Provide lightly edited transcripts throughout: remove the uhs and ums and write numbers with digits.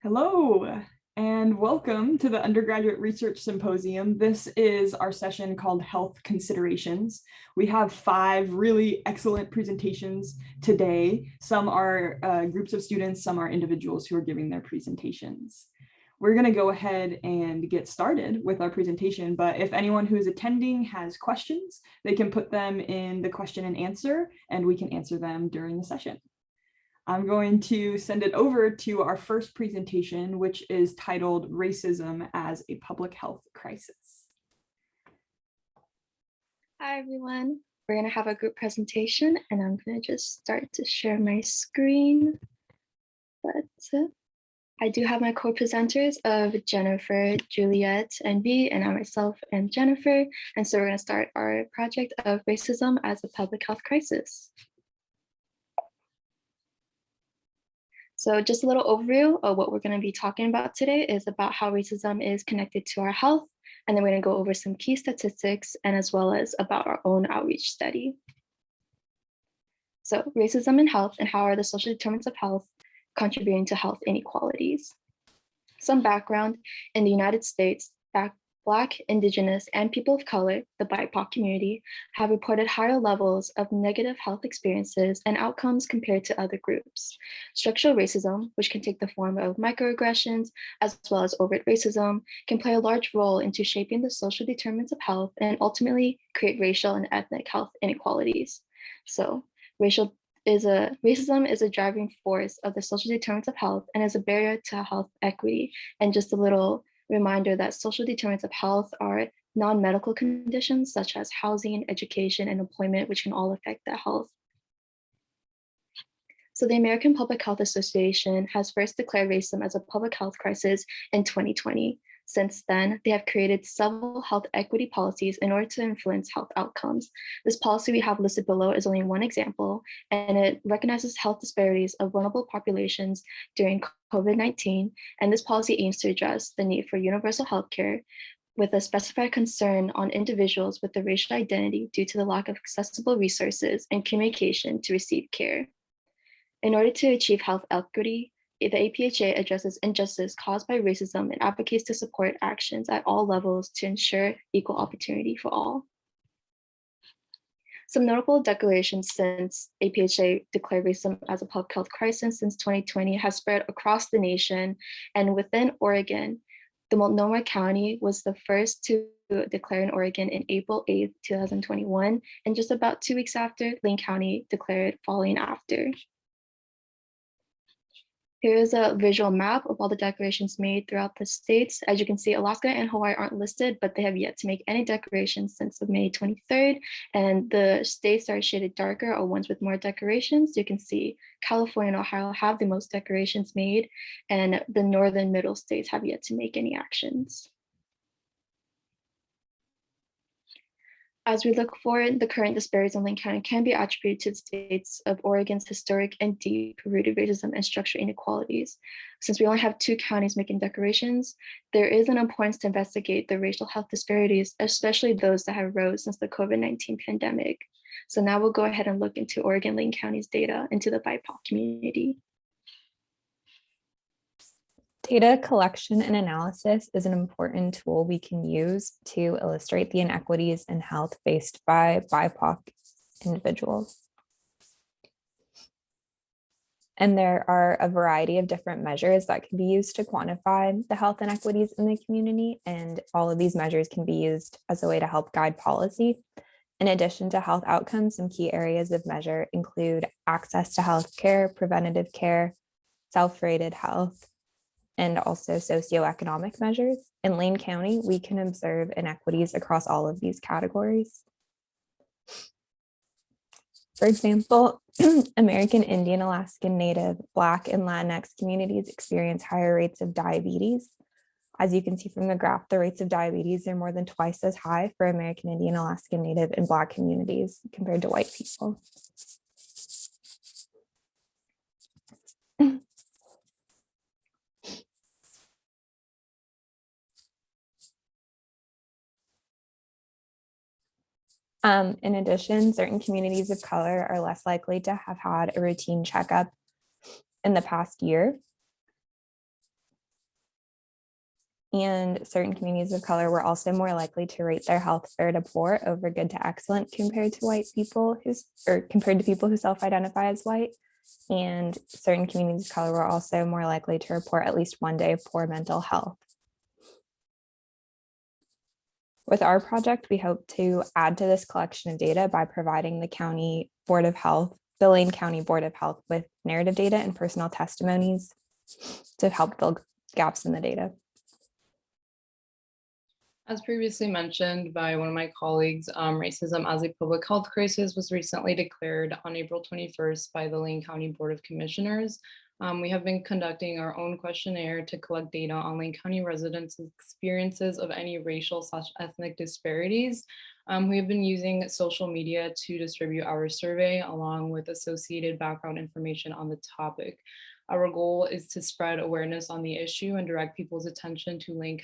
Hello, and welcome to the Undergraduate Research Symposium. This is our session called Health Considerations. We have 5 really excellent presentations today. Some are groups of students, some are individuals who are giving their presentations. We're going to go ahead and get started with our presentation, but if anyone who is attending has questions, they can put them in the question and answer, and we can answer them during the session. I'm going to send it over to our first presentation, which is titled Racism as a Public Health Crisis. Hi, everyone. We're going to have a group presentation, and I'm going to just start to share my screen. I do have my co-presenters of Jennifer, Juliette, and B, and I myself am Jennifer. And so we're going to start our project of racism as a public health crisis. So just a little overview of what we're going to be talking about today is about how racism is connected to our health. And then we're going to go over some key statistics and as well as about our own outreach study. So racism in health and how are the social determinants of health contributing to health inequalities. Some background: in the United States, Black, Indigenous, and people of color, the BIPOC community, have reported higher levels of negative health experiences and outcomes compared to other groups. Structural racism, which can take the form of microaggressions, as well as overt racism, can play a large role into shaping the social determinants of health and ultimately create racial and ethnic health inequalities. So racism is a driving force of the social determinants of health and is a barrier to health equity. And just a little reminder that social determinants of health are non-medical conditions such as housing, education, and employment, which can all affect that health. So the American Public Health Association has first declared racism as a public health crisis in 2020. Since then, they have created several health equity policies in order to influence health outcomes. This policy we have listed below is only one example, and it recognizes health disparities of vulnerable populations during COVID-19, and this policy aims to address the need for universal healthcare with a specified concern on individuals with a racial identity due to the lack of accessible resources and communication to receive care. In order to achieve health equity, the APHA addresses injustice caused by racism and advocates to support actions at all levels to ensure equal opportunity for all. Some notable declarations since APHA declared racism as a public health crisis since 2020 has spread across the nation, and within Oregon, the Multnomah County was the first to declare in Oregon in April 8th, 2021, and just about 2 weeks after, Lane County declared following after. Here is a visual map of all the declarations made throughout the states. As you can see, Alaska and Hawaii aren't listed, but they have yet to make any declarations since May 23rd. And the states that are shaded darker are ones with more declarations. You can see California and Ohio have the most declarations made, and the northern middle states have yet to make any actions. As we look forward, the current disparities in Lane County can be attributed to the states of Oregon's historic and deep-rooted racism and structural inequalities. Since we only have 2 counties making declarations, there is an importance to investigate the racial health disparities, especially those that have rose since the COVID-19 pandemic. So now we'll go ahead and look into Oregon Lane County's data into the BIPOC community. Data collection and analysis is an important tool we can use to illustrate the inequities in health faced by BIPOC individuals. And there are a variety of different measures that can be used to quantify the health inequities in the community, and all of these measures can be used as a way to help guide policy. In addition to health outcomes, some key areas of measure include access to health care, preventative care, self-rated health, and also socioeconomic measures. In Lane County, we can observe inequities across all of these categories. For example, American Indian, Alaskan Native, Black, and Latinx communities experience higher rates of diabetes. As you can see from the graph, the rates of diabetes are more than twice as high for American Indian, Alaskan Native, and Black communities compared to white people. In addition, certain communities of color are less likely to have had a routine checkup in the past year. And certain communities of color were also more likely to rate their health fair to poor over good to excellent compared to white people compared to people who self-identify as white. And certain communities of color were also more likely to report at least one day of poor mental health. With our project, we hope to add to this collection of data by providing the County Board of Health, the Lane County Board of Health with narrative data and personal testimonies to help fill gaps in the data. As previously mentioned by one of my colleagues, racism as a public health crisis was recently declared on April 21st by the Lane County Board of Commissioners. We have been conducting our own questionnaire to collect data on Lane County residents' experiences of any racial/ethnic disparities. We have been using social media to distribute our survey along with associated background information on the topic. Our goal is to spread awareness on the issue and direct people's attention to Lane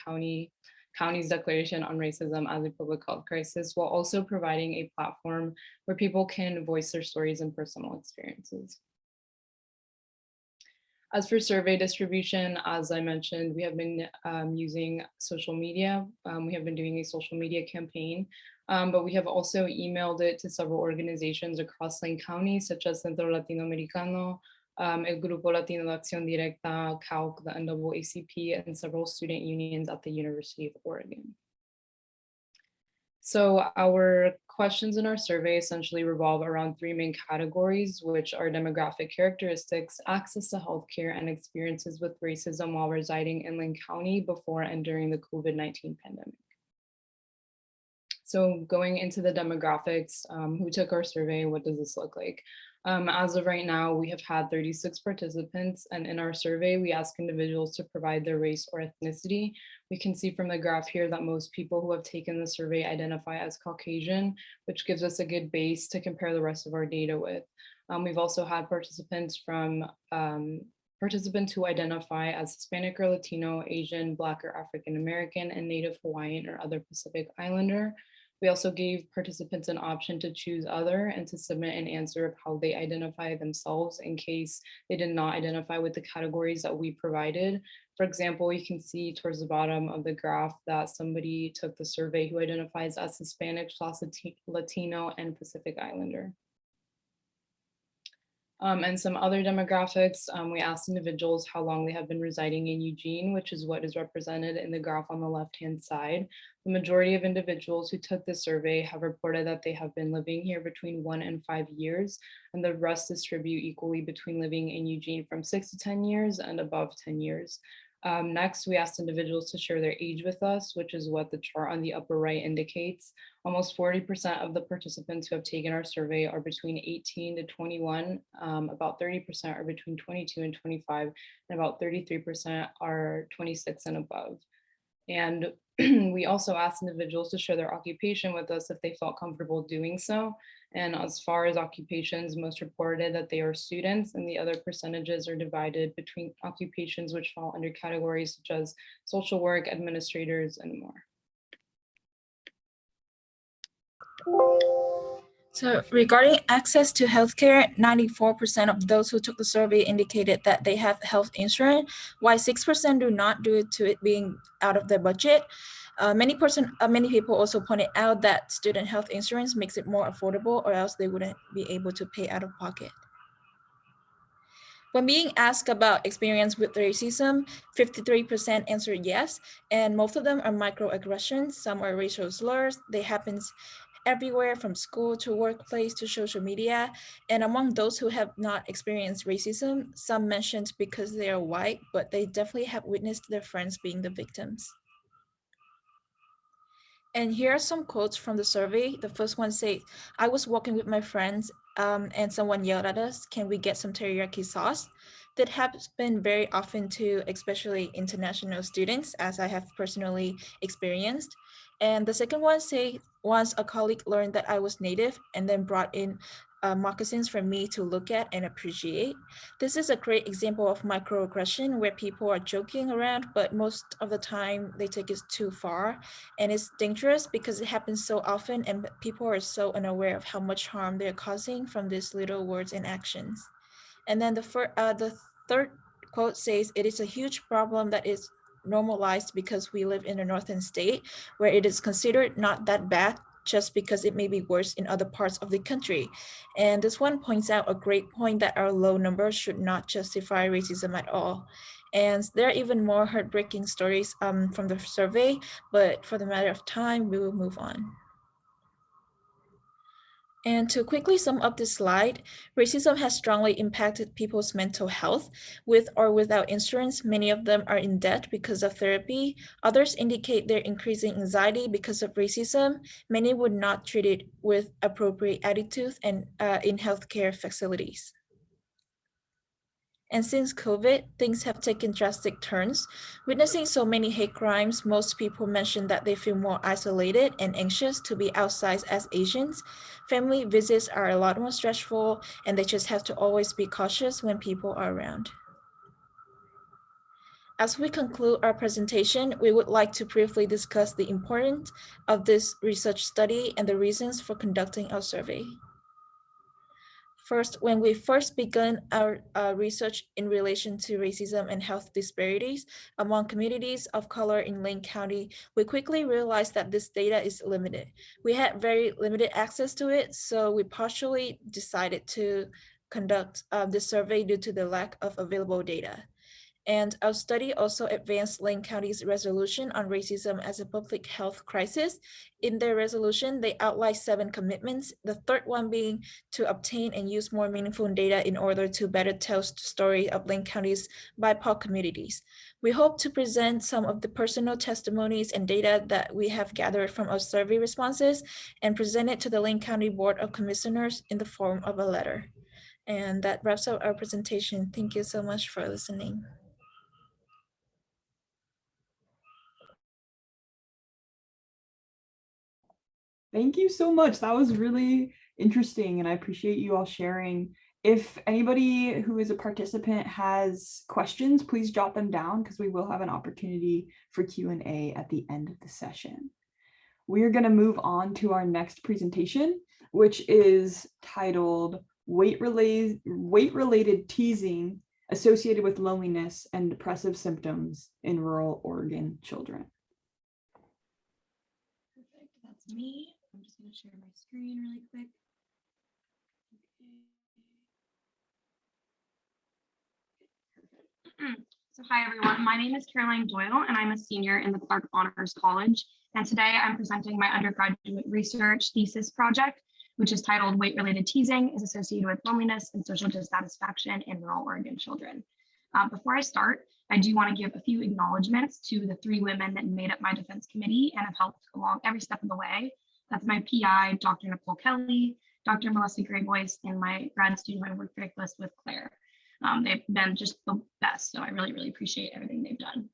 County's declaration on racism as a public health crisis, while also providing a platform where people can voice their stories and personal experiences. As for survey distribution, as I mentioned, we have been using social media. We have been doing a social media campaign, but we have also emailed it to several organizations across Lane County, such as Centro Latinoamericano, El Grupo Latino de Acción Directa, CALC, the NAACP, and several student unions at the University of Oregon. So our questions in our survey essentially revolve around three main categories, which are demographic characteristics, access to healthcare, and experiences with racism while residing in Lane County before and during the COVID-19 pandemic. So going into the demographics, who took our survey, what does this look like? As of right now, we have had 36 participants, and in our survey, we ask individuals to provide their race or ethnicity. We can see from the graph here that most people who have taken the survey identify as Caucasian, which gives us a good base to compare the rest of our data with. We've also had participants who identify as Hispanic or Latino, Asian, Black or African American, and Native Hawaiian or other Pacific Islander. We also gave participants an option to choose other and to submit an answer of how they identify themselves in case they did not identify with the categories that we provided. For example, you can see towards the bottom of the graph that somebody took the survey who identifies as Hispanic, Latino, and Pacific Islander. And some other demographics, we asked individuals how long they have been residing in Eugene, which is what is represented in the graph on the left-hand side. The majority of individuals who took the survey have reported that they have been living here between 1 and 5 years, and the rest distribute equally between living in Eugene from 6 to 10 years and above 10 years. Next, we asked individuals to share their age with us, which is what the chart on the upper right indicates. Almost 40% of the participants who have taken our survey are between 18 to 21, about 30% are between 22 and 25, and about 33% are 26 and above. And we also asked individuals to share their occupation with us if they felt comfortable doing so. And as far as occupations, most reported that they are students, and the other percentages are divided between occupations which fall under categories such as social work, administrators, and more. So regarding access to healthcare, 94% of those who took the survey indicated that they have health insurance, while 6% do not due to it being out of their budget. Many people also pointed out that student health insurance makes it more affordable, or else they wouldn't be able to pay out of pocket. When being asked about experience with racism, 53% answered yes, and most of them are microaggressions. Some are racial slurs. They happen everywhere from school to workplace to social media. And among those who have not experienced racism, some mentioned because they are white, but they definitely have witnessed their friends being the victims. And here are some quotes from the survey. The first one says, "I was walking with my friends and someone yelled at us, 'Can we get some teriyaki sauce?' That has been very often to especially international students, as I have personally experienced." And the second one says, "Once a colleague learned that I was Native and then brought in moccasins for me to look at and appreciate." This is a great example of microaggression where people are joking around, but most of the time they take it too far. And it's dangerous because it happens so often and people are so unaware of how much harm they're causing from these little words and actions. And then the third quote says, "It is a huge problem that is normalized because we live in a northern state where it is considered not that bad just because it may be worse in other parts of the country. And this one points out a great point that our low numbers should not justify racism at all. And there are even more heartbreaking stories from the survey, but for the matter of time, we will move on. And to quickly sum up this slide, racism has strongly impacted people's mental health. With or without insurance, many of them are in debt because of therapy. Others indicate their increasing anxiety because of racism. Many would not treat it with appropriate attitudes and in healthcare facilities. And since COVID, things have taken drastic turns. Witnessing so many hate crimes, most people mention that they feel more isolated and anxious to be outside as Asians. Family visits are a lot more stressful, and they just have to always be cautious when people are around. As we conclude our presentation, we would like to briefly discuss the importance of this research study and the reasons for conducting our survey. First, when we first began our research in relation to racism and health disparities among communities of color in Lane County, we quickly realized that this data is limited. We had very limited access to it, so we partially decided to conduct this survey due to the lack of available data. And our study also advanced Lane County's resolution on racism as a public health crisis. In their resolution, they outlined 7 commitments, the third one being to obtain and use more meaningful data in order to better tell the story of Lane County's BIPOC communities. We hope to present some of the personal testimonies and data that we have gathered from our survey responses and present it to the Lane County Board of Commissioners in the form of a letter. And that wraps up our presentation. Thank you so much for listening. Thank you so much. That was really interesting, and I appreciate you all sharing. If anybody who is a participant has questions, please jot them down because we will have an opportunity for Q&A at the end of the session. We are going to move on to our next presentation, which is titled Weight-Related Teasing Associated with Loneliness and Depressive Symptoms in Rural Oregon Children. Perfect, that's me. I'm just going to share my screen really quick. Okay. So hi everyone, my name is Doyle and I'm a senior in the Clark Honors College. And today I'm presenting my undergraduate research thesis project, which is titled Weight-Related Teasing is Associated with Loneliness and Social Dissatisfaction in Rural Oregon Children. Before I start, I do want to give a few acknowledgements to the 3 women that made up my defense committee and have helped along every step of the way. That's my PI, Dr. Nicole Kelly, Dr. Melissa Grayboyce, and my grad student who I worked very close with, Claire. They've been just the best, so I really, really appreciate everything they've done.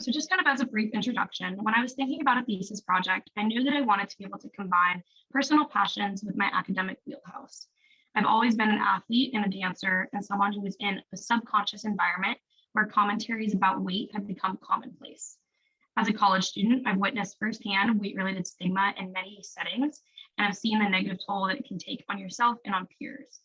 So just kind of as a brief introduction, when I was thinking about a thesis project, I knew that I wanted to be able to combine personal passions with my academic wheelhouse. I've always been an athlete and a dancer and someone who is in a subconscious environment where commentaries about weight have become commonplace. As a college student, I've witnessed firsthand weight-related stigma in many settings, and I've seen the negative toll that it can take on yourself and on peers.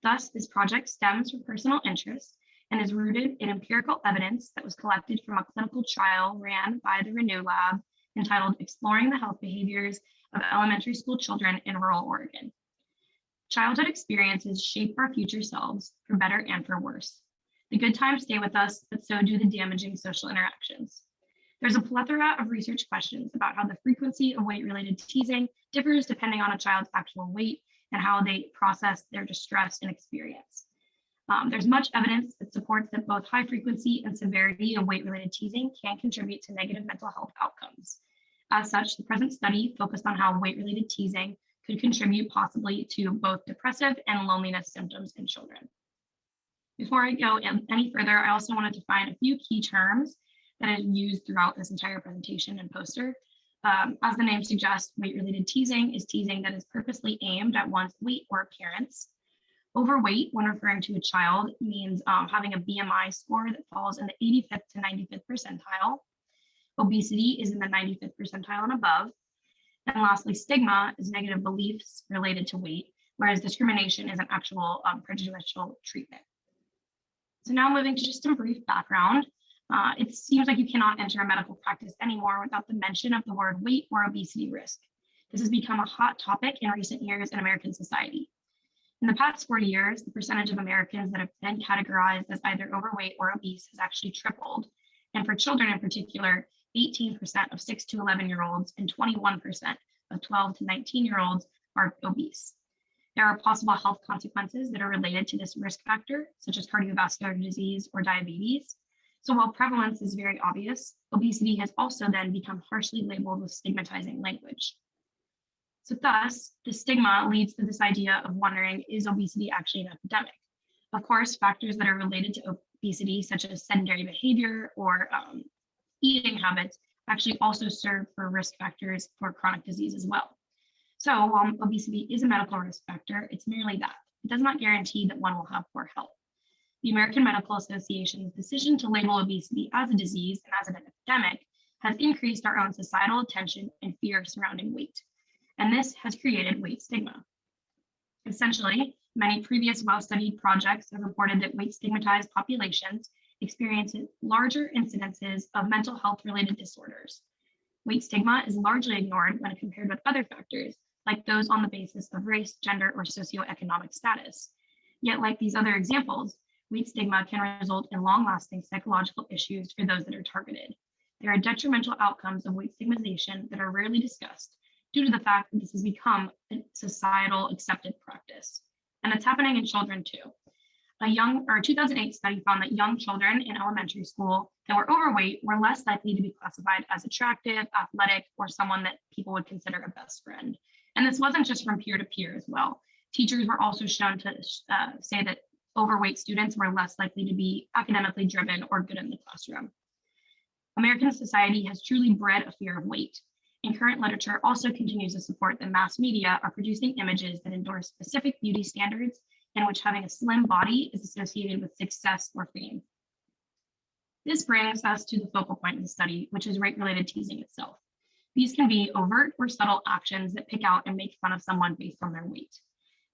Thus, this project stems from personal interest and is rooted in empirical evidence that was collected from a clinical trial ran by the Renew Lab entitled Exploring the Health Behaviors of Elementary School Children in Rural Oregon. Childhood experiences shape our future selves for better and for worse. The good times stay with us, but so do the damaging social interactions. There's a plethora of research questions about how the frequency of weight-related teasing differs depending on a child's actual weight and how they process their distress and experience. There's much evidence that supports that both high frequency and severity of weight-related teasing can contribute to negative mental health outcomes. As such, the present study focused on how weight-related teasing could contribute possibly to both depressive and loneliness symptoms in children. Before I go any further, I also wanted to find a few key terms that is used throughout this entire presentation and poster. As the name suggests, weight-related teasing is teasing that is purposely aimed at one's weight or appearance. Overweight, when referring to a child, means having a BMI score that falls in the 85th to 95th percentile. Obesity is in the 95th percentile and above. And lastly, stigma is negative beliefs related to weight, whereas discrimination is an actual prejudicial treatment. So now moving to just some brief background. It seems like you cannot enter a medical practice anymore without the mention of the word weight or obesity risk. This has become a hot topic in recent years in American society. In the past 40 years, the percentage of Americans that have been categorized as either overweight or obese has actually tripled. And for children in particular, 18% of 6 to 11-year-olds and 21% of 12 to 19-year-olds are obese. There are possible health consequences that are related to this risk factor, such as cardiovascular disease or diabetes. So while prevalence is very obvious, obesity has also then become harshly labeled with stigmatizing language. So thus, the stigma leads to this idea of wondering, is obesity actually an epidemic? Of course, factors that are related to obesity, such as sedentary behavior or eating habits, actually also serve for risk factors for chronic disease as well. So while obesity is a medical risk factor, it's merely that. It does not guarantee that one will have poor health. The American Medical Association's decision to label obesity as a disease and as an epidemic has increased our own societal attention and fear surrounding weight. And this has created weight stigma. Essentially, many previous well-studied projects have reported that weight stigmatized populations experience larger incidences of mental health-related disorders. Weight stigma is largely ignored when compared with other factors, like those on the basis of race, gender, or socioeconomic status. Yet, like these other examples, weight stigma can result in long-lasting psychological issues for those that are targeted. There are detrimental outcomes of weight stigmatization that are rarely discussed due to the fact that this has become a societal accepted practice. And it's happening in children too. A 2008 study found that young children in elementary school that were overweight were less likely to be classified as attractive, athletic, or someone that people would consider a best friend. And this wasn't just from peer to peer as well. Teachers were also shown to say that overweight students were less likely to be academically driven or good in the classroom. American society has truly bred a fear of weight. And current literature also continues to support that mass media are producing images that endorse specific beauty standards in which having a slim body is associated with success or fame. This brings us to the focal point of the study, which is weight-related teasing itself. These can be overt or subtle actions that pick out and make fun of someone based on their weight.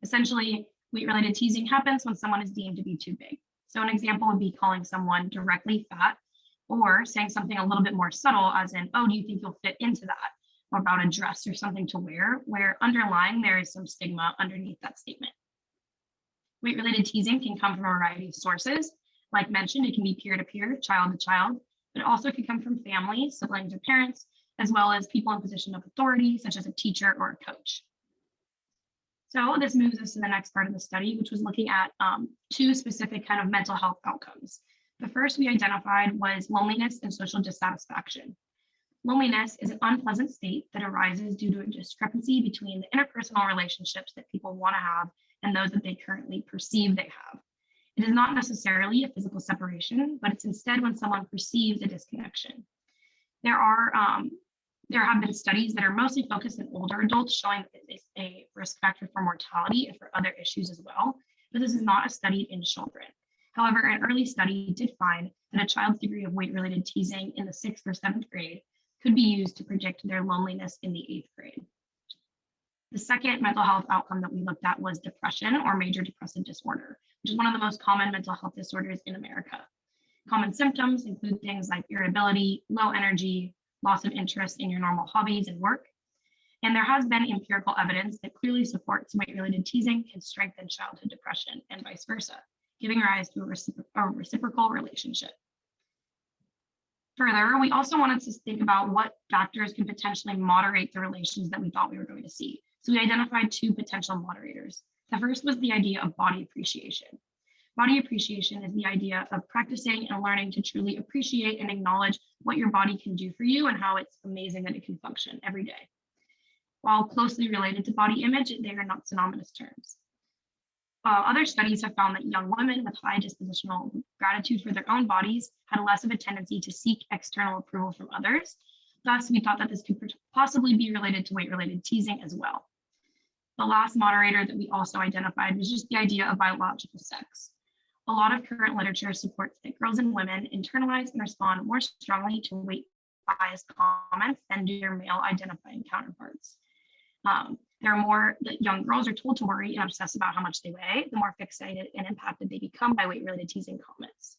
Essentially, weight-related teasing happens when someone is deemed to be too big. So an example would be calling someone directly fat, or saying something a little bit more subtle, as in, oh, do you think you'll fit into that? Or about a dress or something to wear, where underlying there is some stigma underneath that statement. Weight-related teasing can come from a variety of sources. Like mentioned, it can be peer-to-peer, child-to-child, but it also can come from family, siblings, or parents, as well as people in position of authority, such as a teacher or a coach. So this moves us to the next part of the study, which was looking at two specific kind of mental health outcomes. The first we identified was loneliness and social dissatisfaction. Loneliness is an unpleasant state that arises due to a discrepancy between the interpersonal relationships that people want to have and those that they currently perceive they have. It is not necessarily a physical separation, but it's instead when someone perceives a disconnection. There have been studies that are mostly focused on older adults showing that it is a risk factor for mortality and for other issues as well, but this is not a study in children. However, an early study did find that a child's degree of weight-related teasing in the 6th or 7th grade could be used to predict their loneliness in the 8th grade. The second mental health outcome that we looked at was depression or major depressive disorder, which is one of the most common mental health disorders in America. Common symptoms include things like irritability, low energy, loss of interest in your normal hobbies and work. And there has been empirical evidence that clearly supports weight-related teasing can strengthen childhood depression and vice versa, giving rise to a reciprocal relationship. Further, we also wanted to think about what factors can potentially moderate the relations that we thought we were going to see. So we identified two potential moderators. The first was the idea of body appreciation. Body appreciation is the idea of practicing and learning to truly appreciate and acknowledge what your body can do for you and how it's amazing that it can function every day. While closely related to body image, they are not synonymous terms. Other studies have found that young women with high dispositional gratitude for their own bodies had less of a tendency to seek external approval from others. Thus, we thought that this could possibly be related to weight-related teasing as well. The last moderator that we also identified was just the idea of biological sex. A lot of current literature supports that girls and women internalize and respond more strongly to weight-biased comments than do their male-identifying counterparts. The young girls are told to worry and obsess about how much they weigh, the more fixated and impacted they become by weight-related teasing comments.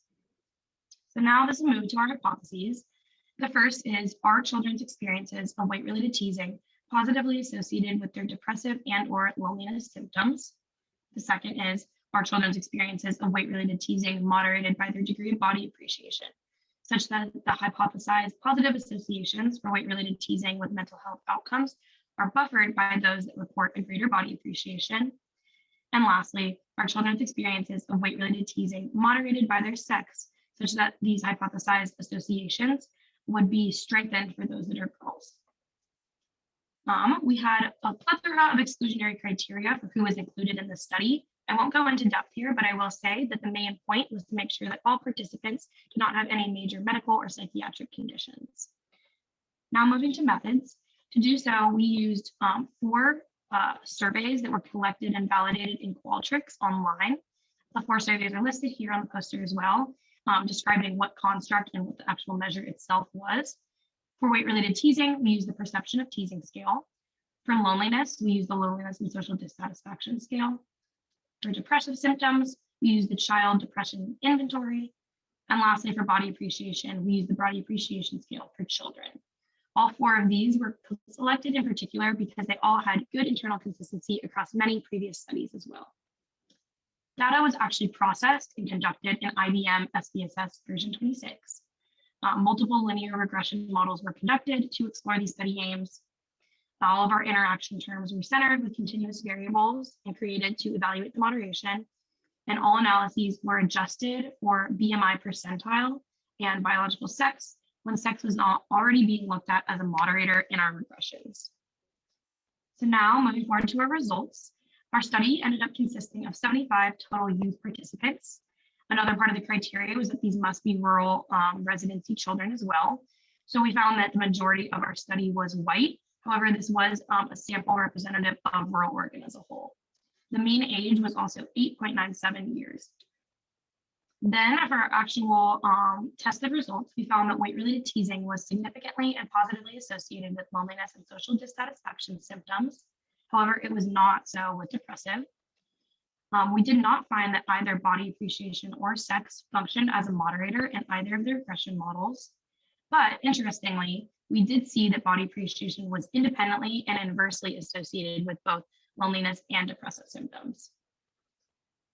So now this will move to our hypotheses. The first is, are children's experiences of weight-related teasing positively associated with their depressive and/or loneliness symptoms? The second is, are children's experiences of weight-related teasing moderated by their degree of body appreciation, such that the hypothesized positive associations for weight-related teasing with mental health outcomes are buffered by those that report a greater body appreciation? And lastly, are children's experiences of weight-related teasing moderated by their sex, such that these hypothesized associations would be strengthened for those that are girls? We had a plethora of exclusionary criteria for who was included in the study. I won't go into depth here, but I will say that the main point was to make sure that all participants do not have any major medical or psychiatric conditions. Now moving to methods. To do so, we used 4 surveys that were collected and validated in Qualtrics online. The 4 surveys are listed here on the poster as well, describing what construct and what the actual measure itself was. For weight-related teasing, we use the perception of teasing scale. For loneliness, we use the loneliness and social dissatisfaction scale. For depressive symptoms, we use the child depression inventory. And lastly, for body appreciation, we use the body appreciation scale for children. All 4 of these were selected in particular because they all had good internal consistency across many previous studies as well. Data was actually processed and conducted in IBM SPSS version 26. Multiple linear regression models were conducted to explore these study aims. All of our interaction terms were centered with continuous variables and created to evaluate the moderation. And all analyses were adjusted for BMI percentile and biological sex when sex was not already being looked at as a moderator in our regressions. So now moving forward to our results, our study ended up consisting of 75 total youth participants. Another part of the criteria was that these must be rural residency children as well. So we found that the majority of our study was white. However, this was a sample representative of rural Oregon as a whole. The mean age was also 8.97 years. Then for our actual tested results, we found that weight-related teasing was significantly and positively associated with loneliness and social dissatisfaction symptoms. However, it was not so with depressive. We did not find that either body appreciation or sex functioned as a moderator in either of the regression models. But interestingly, we did see that body appreciation was independently and inversely associated with both loneliness and depressive symptoms.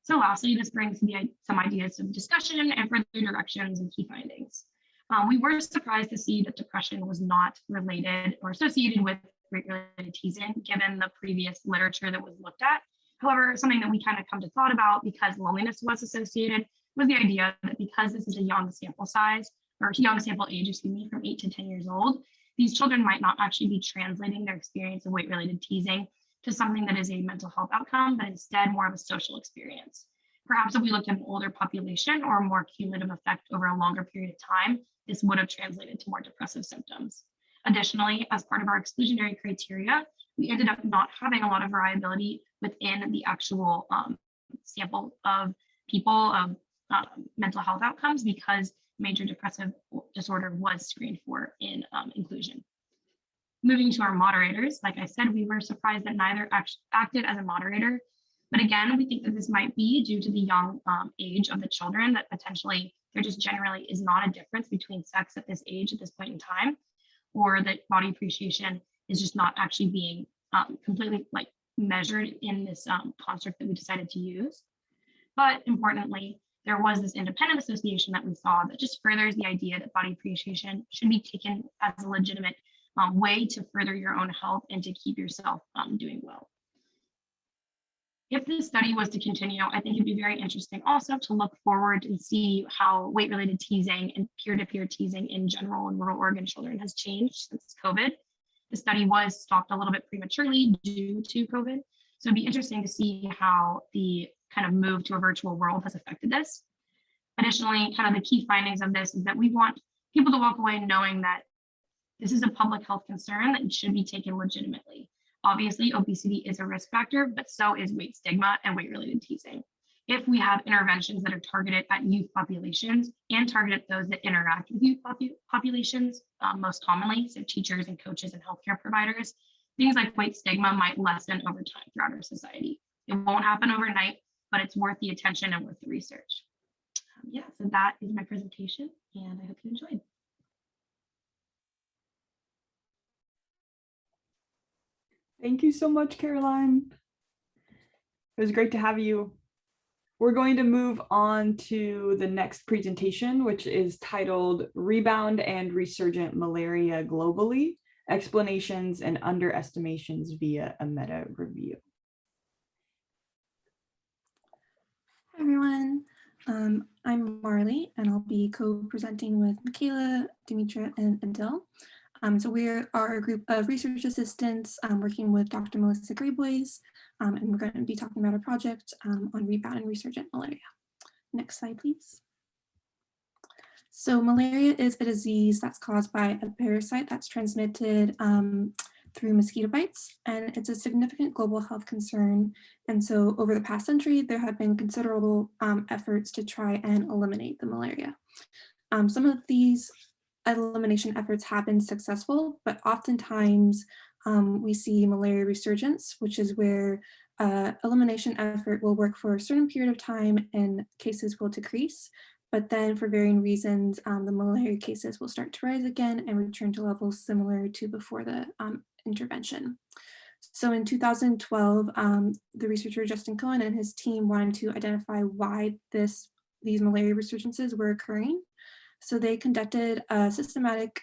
So lastly, this brings some ideas of discussion and further directions and key findings. We were surprised to see that depression was not related or associated with weight-related teasing, given the previous literature that was looked at. However, something that we kind of come to thought about because loneliness was associated was the idea that because this is a young sample size, or young sample age, excuse me, from 8 to 10 years old, these children might not actually be translating their experience of weight-related teasing to something that is a mental health outcome, but instead more of a social experience. Perhaps if we looked at an older population or a more cumulative effect over a longer period of time, this would have translated to more depressive symptoms. Additionally, as part of our exclusionary criteria, we ended up not having a lot of variability within the actual sample of people of mental health outcomes because major depressive disorder was screened for in inclusion. Moving to our moderators, like I said, we were surprised that neither acted as a moderator. But again, we think that this might be due to the young age of the children, that potentially there just generally is not a difference between sex at this age at this point in time, or that body appreciation is just not actually being completely measured in this construct that we decided to use. But importantly, there was this independent association that we saw that just furthers the idea that body appreciation should be taken as a legitimate way to further your own health and to keep yourself doing well. If this study was to continue, I think it'd be very interesting also to look forward and see how weight-related teasing and peer-to-peer teasing in general in rural Oregon children has changed since COVID. The study was stopped a little bit prematurely due to COVID. So it'd be interesting to see how the kind of move to a virtual world has affected this. Additionally, kind of the key findings of this is that we want people to walk away knowing that this is a public health concern that should be taken legitimately. Obviously, obesity is a risk factor, but so is weight stigma and weight-related teasing. If we have interventions that are targeted at youth populations and targeted those that interact with youth populations, most commonly, so teachers and coaches and healthcare providers, things like weight stigma might lessen over time throughout our society. It won't happen overnight, but it's worth the attention and worth the research. Yeah, so that is my presentation, and I hope you enjoyed. Thank you so much, Caroline. It was great to have you. We're going to move on to the next presentation, which is titled Rebound and Resurgent Malaria Globally, Explanations and Underestimations via a Meta Review. Hi everyone, I'm Marlee and I'll be co-presenting with Mikala, Dimitra, and Odell. So we are a group of research assistants working with Dr. Melissa Grayboys, and we're going to be talking about a project on rebound and resurgent malaria. Next slide, please. So malaria is a disease that's caused by a parasite that's transmitted through mosquito bites, and it's a significant global health concern. And so over the past century, there have been considerable efforts to try and eliminate the malaria. Some of these elimination efforts have been successful, but oftentimes we see malaria resurgence, which is where elimination effort will work for a certain period of time and cases will decrease. But then for varying reasons, the malaria cases will start to rise again and return to levels similar to before the intervention. So in 2012, the researcher Justin Cohen and his team wanted to identify why these malaria resurgences were occurring. So they conducted a systematic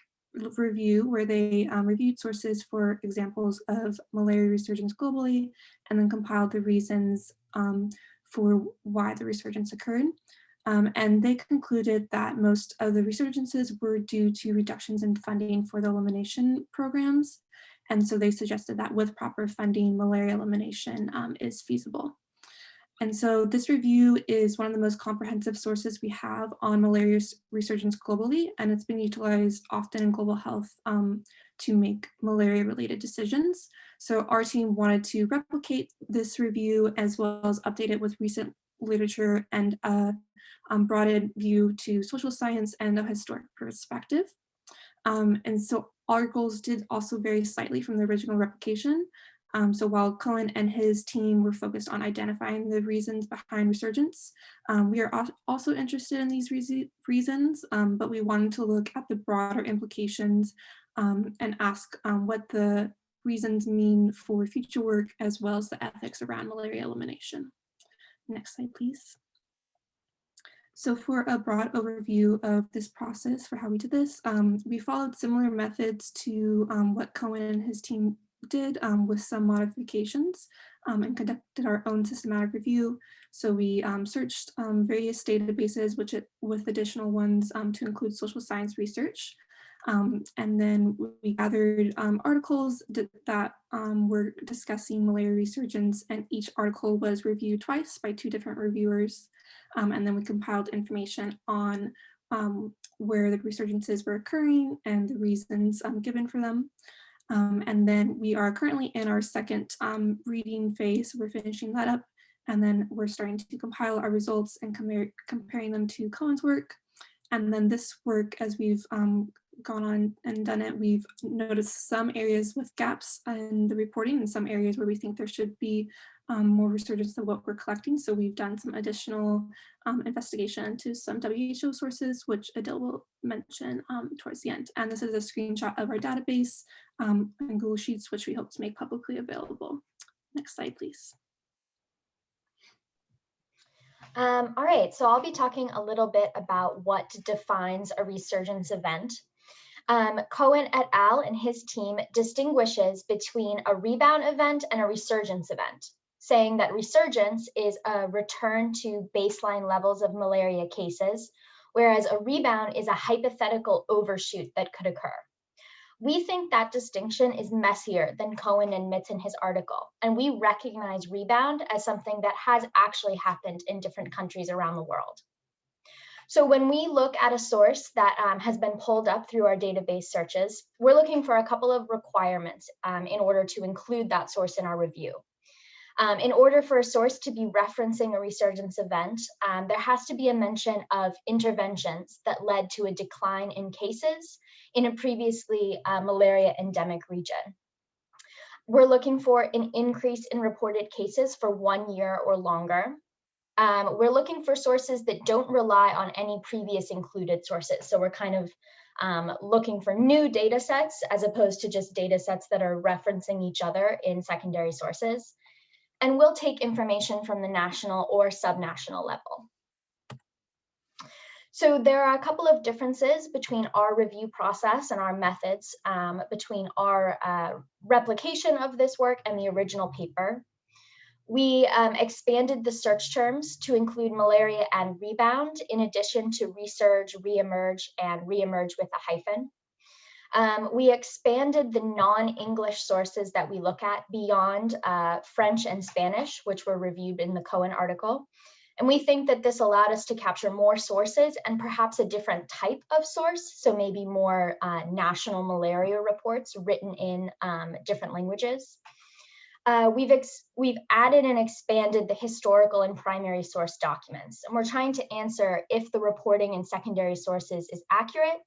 review where they reviewed sources for examples of malaria resurgence globally, and then compiled the reasons for why the resurgence occurred. And they concluded that most of the resurgences were due to reductions in funding for the elimination programs. And so they suggested that with proper funding, malaria elimination is feasible. And so this review is one of the most comprehensive sources we have on malaria resurgence globally, and it's been utilized often in global health to make malaria-related decisions. So our team wanted to replicate this review as well as update it with recent literature and a broadened view to social science and a historic perspective. And so our goals did also vary slightly from the original replication. So while Cohen and his team were focused on identifying the reasons behind resurgence, we are also interested in these reasons, but we wanted to look at the broader implications and ask what the reasons mean for future work as well as the ethics around malaria elimination. Next slide, please. So for a broad overview of this process for how we did this, we followed similar methods to what Cohen and his team did with some modifications and conducted our own systematic review. So we searched various databases with additional ones to include social science research. And then we gathered articles that were discussing malaria resurgence, and each article was reviewed twice by 2 different reviewers. And then we compiled information on where the resurgences were occurring and the reasons given for them. And then we are currently in our second reading phase. We're finishing that up, and then we're starting to compile our results and comparing them to Cohen's work. And then this work, as we've gone on and done it, we've noticed some areas with gaps in the reporting and some areas where we think there should be more resurgence than what we're collecting. So we've done some additional investigation into some WHO sources, which Idil will mention towards the end. And this is a screenshot of our database and Google Sheets, which we hope to make publicly available. Next slide, please. All right, so I'll be talking a little bit about what defines a resurgence event. Cohen et al. And his team distinguishes between a rebound event and a resurgence event, saying that resurgence is a return to baseline levels of malaria cases, whereas a rebound is a hypothetical overshoot that could occur. We think that distinction is messier than Cohen admits in his article, and we recognize rebound as something that has actually happened in different countries around the world. So when we look at a source that has been pulled up through our database searches, we're looking for a couple of requirements in order to include that source in our review. In order for a source to be referencing a resurgence event, there has to be a mention of interventions that led to a decline in cases in a previously malaria endemic region. We're looking for an increase in reported cases for 1 year or longer. we're looking for sources that don't rely on any previous included sources. So we're kind of looking for new data sets as opposed to just data sets that are referencing each other in secondary sources. And we'll take information from the national or subnational level. So there are a couple of differences between our review process and our methods between our replication of this work and the original paper. We expanded the search terms to include malaria and rebound, in addition to resurge, reemerge, and reemerge with a hyphen. We expanded the non-English sources that we look at beyond French and Spanish, which were reviewed in the Cohen article. And we think that this allowed us to capture more sources and perhaps a different type of source. So maybe more national malaria reports written in different languages. We've added and expanded the historical and primary source documents. And we're trying to answer if the reporting in secondary sources is accurate.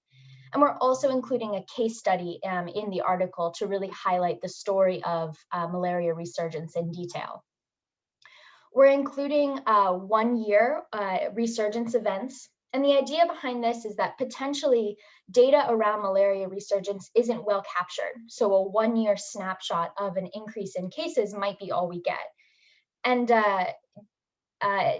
And we're also including a case study in the article to really highlight the story of malaria resurgence in detail. We're including 1 year resurgence events. And the idea behind this is that potentially data around malaria resurgence isn't well captured. So a 1 year snapshot of an increase in cases might be all we get. And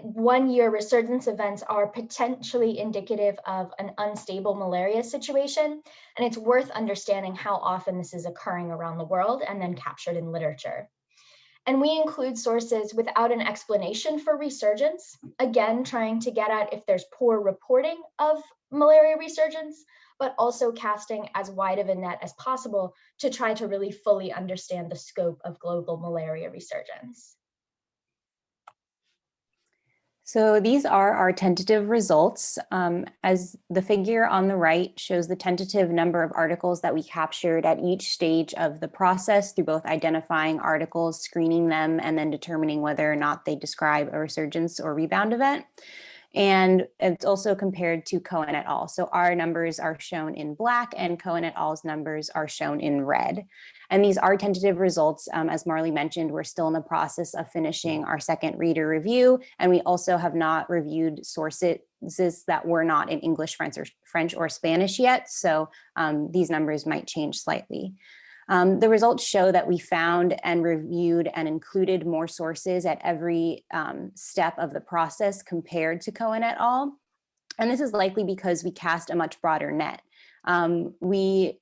1 year resurgence events are potentially indicative of an unstable malaria situation. And it's worth understanding how often this is occurring around the world and then captured in literature. And we include sources without an explanation for resurgence, again, trying to get at if there's poor reporting of malaria resurgence, but also casting as wide of a net as possible to try to really fully understand the scope of global malaria resurgence. So these are our tentative results. As the figure on the right shows the tentative number of articles that we captured at each stage of the process through both identifying articles, screening them, and then determining whether or not they describe a resurgence or rebound event. And it's also compared to Cohen et al. So our numbers are shown in black and Cohen et al.'s numbers are shown in red. And these are tentative results. As Marlee mentioned, we're still in the process of finishing our second reader review. And we also have not reviewed sources that were not in English, French, or Spanish yet. So these numbers might change slightly. The results show that we found and reviewed and included more sources at every step of the process compared to Cohen et al. And this is likely because we cast a much broader net. We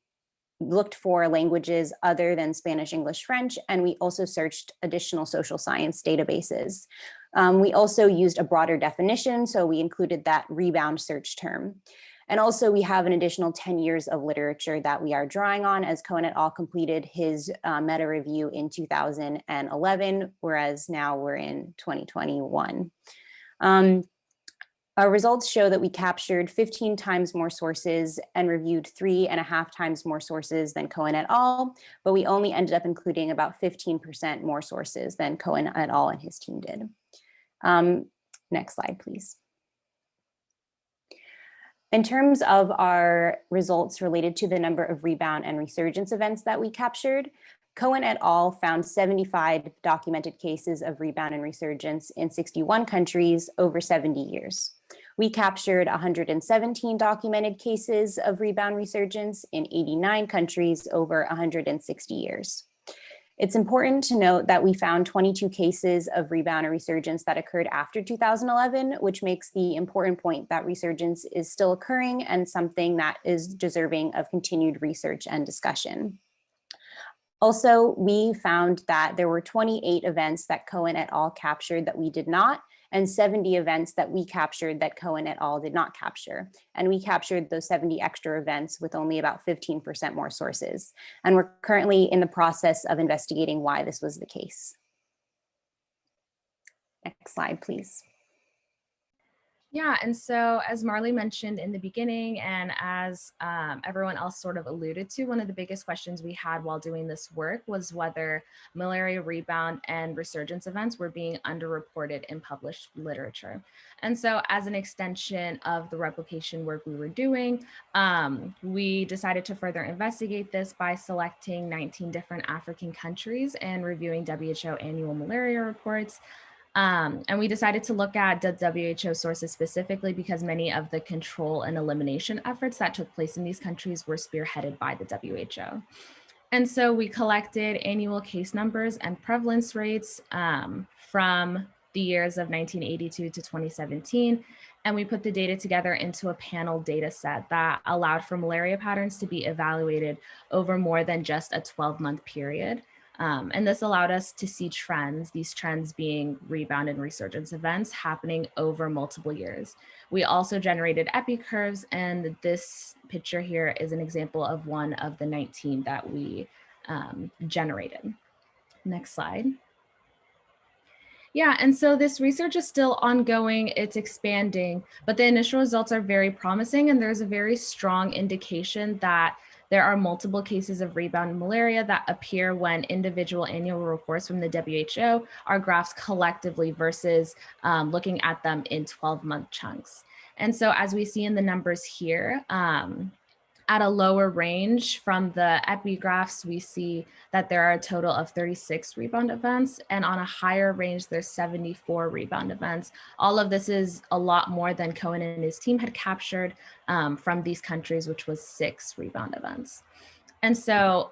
looked for languages other than Spanish, English, French, and we also searched additional social science databases. We also used a broader definition, so we included that rebound search term. And also we have an additional 10 years of literature that we are drawing on, as Cohen et al. Completed his meta review in 2011, whereas now we're in 2021. Our results show that we captured 15 times more sources and reviewed 3.5 times more sources than Cohen et al., but we only ended up including about 15% more sources than Cohen et al. And his team did. Next slide, please. In terms of our results related to the number of rebound and resurgence events that we captured, Cohen et al. Found 75 documented cases of rebound and resurgence in 61 countries over 70 years. We captured 117 documented cases of rebound resurgence in 89 countries over 160 years. It's important to note that we found 22 cases of rebound or resurgence that occurred after 2011, which makes the important point that resurgence is still occurring and something that is deserving of continued research and discussion. Also, we found that there were 28 events that Cohen et al. Captured that we did not, and 70 events that we captured that Cohen et al. Did not capture. And we captured those 70 extra events with only about 15% more sources. And we're currently in the process of investigating why this was the case. Next slide, please. Yeah, and so as Marlee mentioned in the beginning, and as everyone else sort of alluded to, one of the biggest questions we had while doing this work was whether malaria rebound and resurgence events were being underreported in published literature. And so as an extension of the replication work we were doing, we decided to further investigate this by selecting 19 different African countries and reviewing WHO annual malaria reports. And we decided to look at the WHO sources specifically because many of the control and elimination efforts that took place in these countries were spearheaded by the WHO. And so we collected annual case numbers and prevalence rates from the years of 1982 to 2017. And we put the data together into a panel data set that allowed for malaria patterns to be evaluated over more than just a 12-month period. And this allowed us to see trends, these trends being rebound and resurgence events happening over multiple years. We also generated epi curves, and this picture here is an example of one of the 19 that we generated. Next slide. Yeah, and so this research is still ongoing, it's expanding, but the initial results are very promising, and there's a very strong indication that there are multiple cases of rebound malaria that appear when individual annual reports from the WHO are graphed collectively versus looking at them in 12-month chunks. And so as we see in the numbers here, at a lower range from the epigraphs, we see that there are a total of 36 rebound events, and on a higher range, there's 74 rebound events. All of this is a lot more than Cohen and his team had captured from these countries, which was 6 rebound events. And so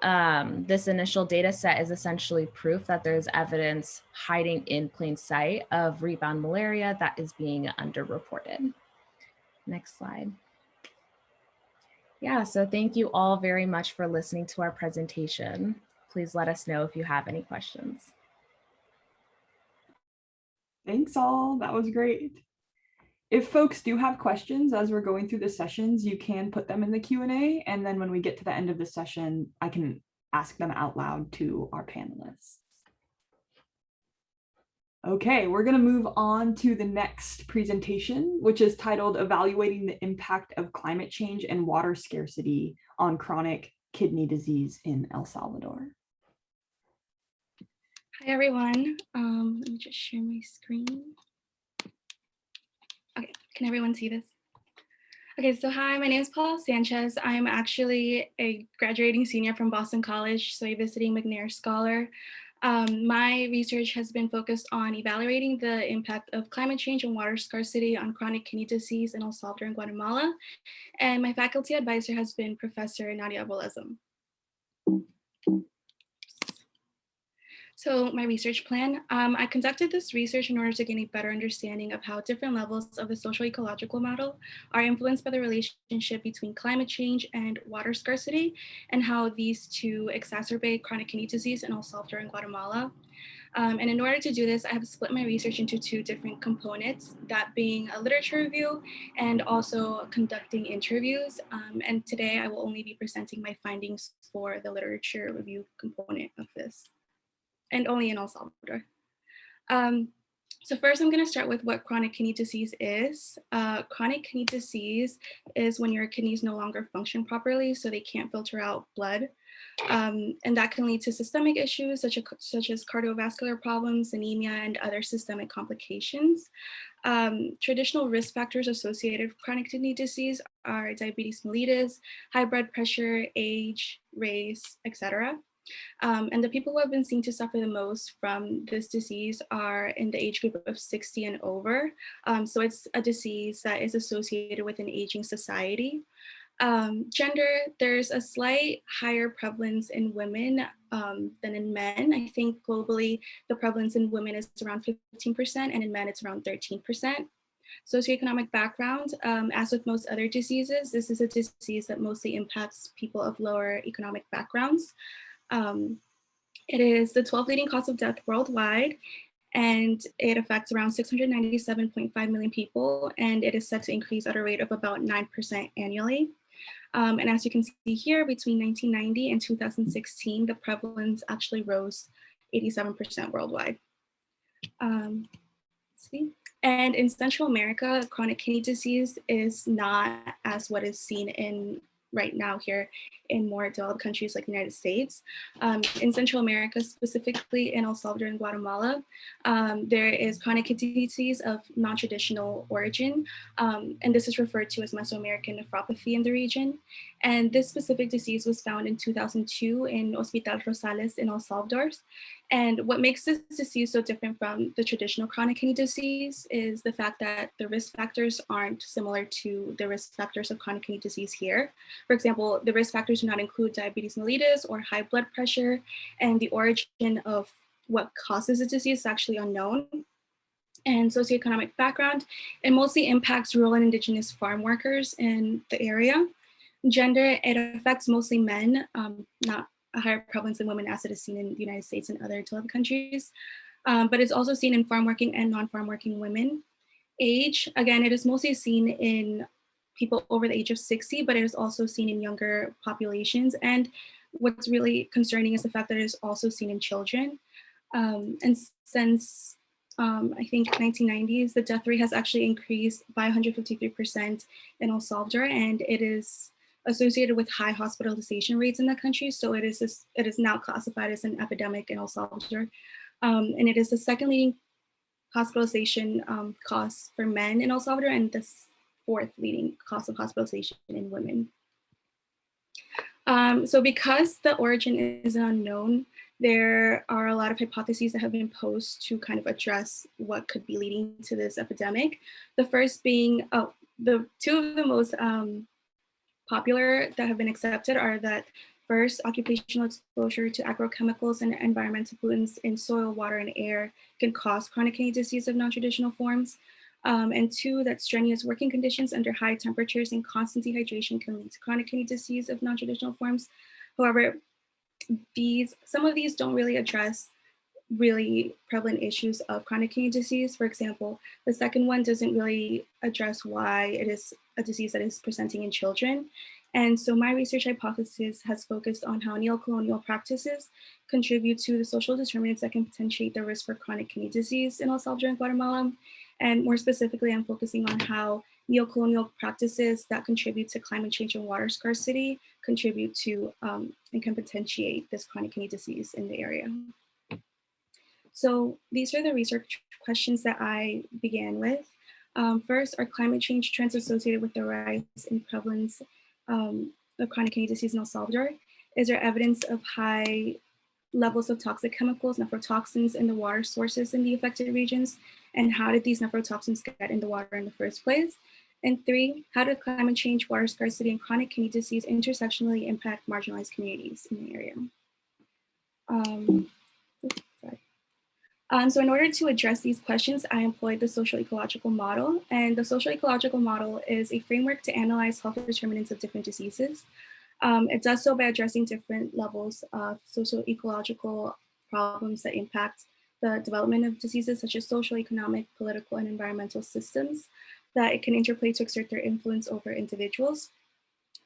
this initial data set is essentially proof that there's evidence hiding in plain sight of rebound malaria that is being underreported. Next slide. Yeah, so thank you all very much for listening to our presentation. Please let us know if you have any questions. Thanks all, that was great. If folks do have questions as we're going through the sessions, you can put them in the Q&A, and then when we get to the end of the session, I can ask them out loud to our panelists. Okay, we're going to move on to the next presentation, which is titled Evaluating the Impact of Climate Change and Water Scarcity on Chronic Kidney Disease in El Salvador. Hi, everyone. Let me just share my screen. Okay, can everyone see this? Okay, so hi, my name is Paola Sanchez. I'm actually a graduating senior from Boston College, so a visiting McNair Scholar. My research has been focused on evaluating the impact of climate change and water scarcity on chronic kidney disease in El Salvador and Guatemala. And my faculty advisor has been Professor Nadia Bolesm. So my research plan, I conducted this research in order to gain a better understanding of how different levels of the social ecological model are influenced by the relationship between climate change and water scarcity, and how these two exacerbate chronic kidney disease in El Salvador and Guatemala. And in order to do this, I have split my research into 2 different components, that being a literature review and also conducting interviews. And today I will only be presenting my findings for the literature review component of this, and only in El Salvador. So first, I'm going to start with what chronic kidney disease is. Chronic kidney disease is when your kidneys no longer function properly, so they can't filter out blood. And that can lead to systemic issues such as cardiovascular problems, anemia, and other systemic complications. Traditional risk factors associated with chronic kidney disease are diabetes mellitus, high blood pressure, age, race, etc. And the people who have been seen to suffer the most from this disease are in the age group of 60 and over. So it's a disease that is associated with an aging society. Gender, there's a slight higher prevalence in women than in men. I think globally, the prevalence in women is around 15%, and in men it's around 13%. Socioeconomic background, as with most other diseases, this is a disease that mostly impacts people of lower economic backgrounds. It is the 12th leading cause of death worldwide, and it affects around 697.5 million people, and it is set to increase at a rate of about 9% annually. And as you can see here, between 1990 and 2016, the prevalence actually rose 87% worldwide. And in Central America, chronic kidney disease is not as what is seen in right now here in more developed countries like the United States. In Central America, specifically in El Salvador and Guatemala, there is chronic kidney disease of non-traditional origin, and this is referred to as Mesoamerican nephropathy in the region. And this specific disease was found in 2002 in Hospital Rosales in El Salvador. And what makes this disease so different from the traditional chronic kidney disease is the fact that the risk factors aren't similar to the risk factors of chronic kidney disease here. For example, the risk factors do not include diabetes mellitus or high blood pressure, and the origin of what causes the disease is actually unknown. And socioeconomic background, it mostly impacts rural and indigenous farm workers in the area. Gender, it affects mostly men, not a higher prevalence in women as it is seen in the United States and other developed countries, but it's also seen in farm working and non-farm working women. Age, again, it is mostly seen in people over the age of 60, but it is also seen in younger populations. And what's really concerning is the fact that it is also seen in children. And since I think 1990s, the death rate has actually increased by 153% in El Salvador, and it is associated with high hospitalization rates in the country. So it is now classified as an epidemic in El Salvador. And it is the second leading hospitalization cause for men in El Salvador and the fourth leading cause of hospitalization in women. So because the origin is unknown, there are a lot of hypotheses that have been posed to kind of address what could be leading to this epidemic. The first being, the two of the most popular that have been accepted are that first, occupational exposure to agrochemicals and environmental pollutants in soil, water, and air can cause chronic kidney disease of non-traditional forms. And two, that strenuous working conditions under high temperatures and constant dehydration can lead to chronic kidney disease of non-traditional forms. However, some of these don't really address really prevalent issues of chronic kidney disease. For example, the second one doesn't really address why it is a disease that is presenting in children. And so my research hypothesis has focused on how neocolonial practices contribute to the social determinants that can potentiate the risk for chronic kidney disease in El Salvador and Guatemala. And more specifically, I'm focusing on how neocolonial practices that contribute to climate change and water scarcity contribute to and can potentiate this chronic kidney disease in the area. So these are the research questions that I began with. First, are climate change trends associated with the rise in prevalence of chronic kidney disease in El Salvador? Is there evidence of high levels of toxic chemicals, nephrotoxins in the water sources in the affected regions? And how did these nephrotoxins get in the water in the first place? And three, how did climate change, water scarcity, and chronic kidney disease intersectionally impact marginalized communities in the area? So in order to address these questions, I employed the social ecological model. And the social ecological model is a framework to analyze health determinants of different diseases. It does so by addressing different levels of social ecological problems that impact the development of diseases, such as social, economic, political, and environmental systems that it can interplay to exert their influence over individuals.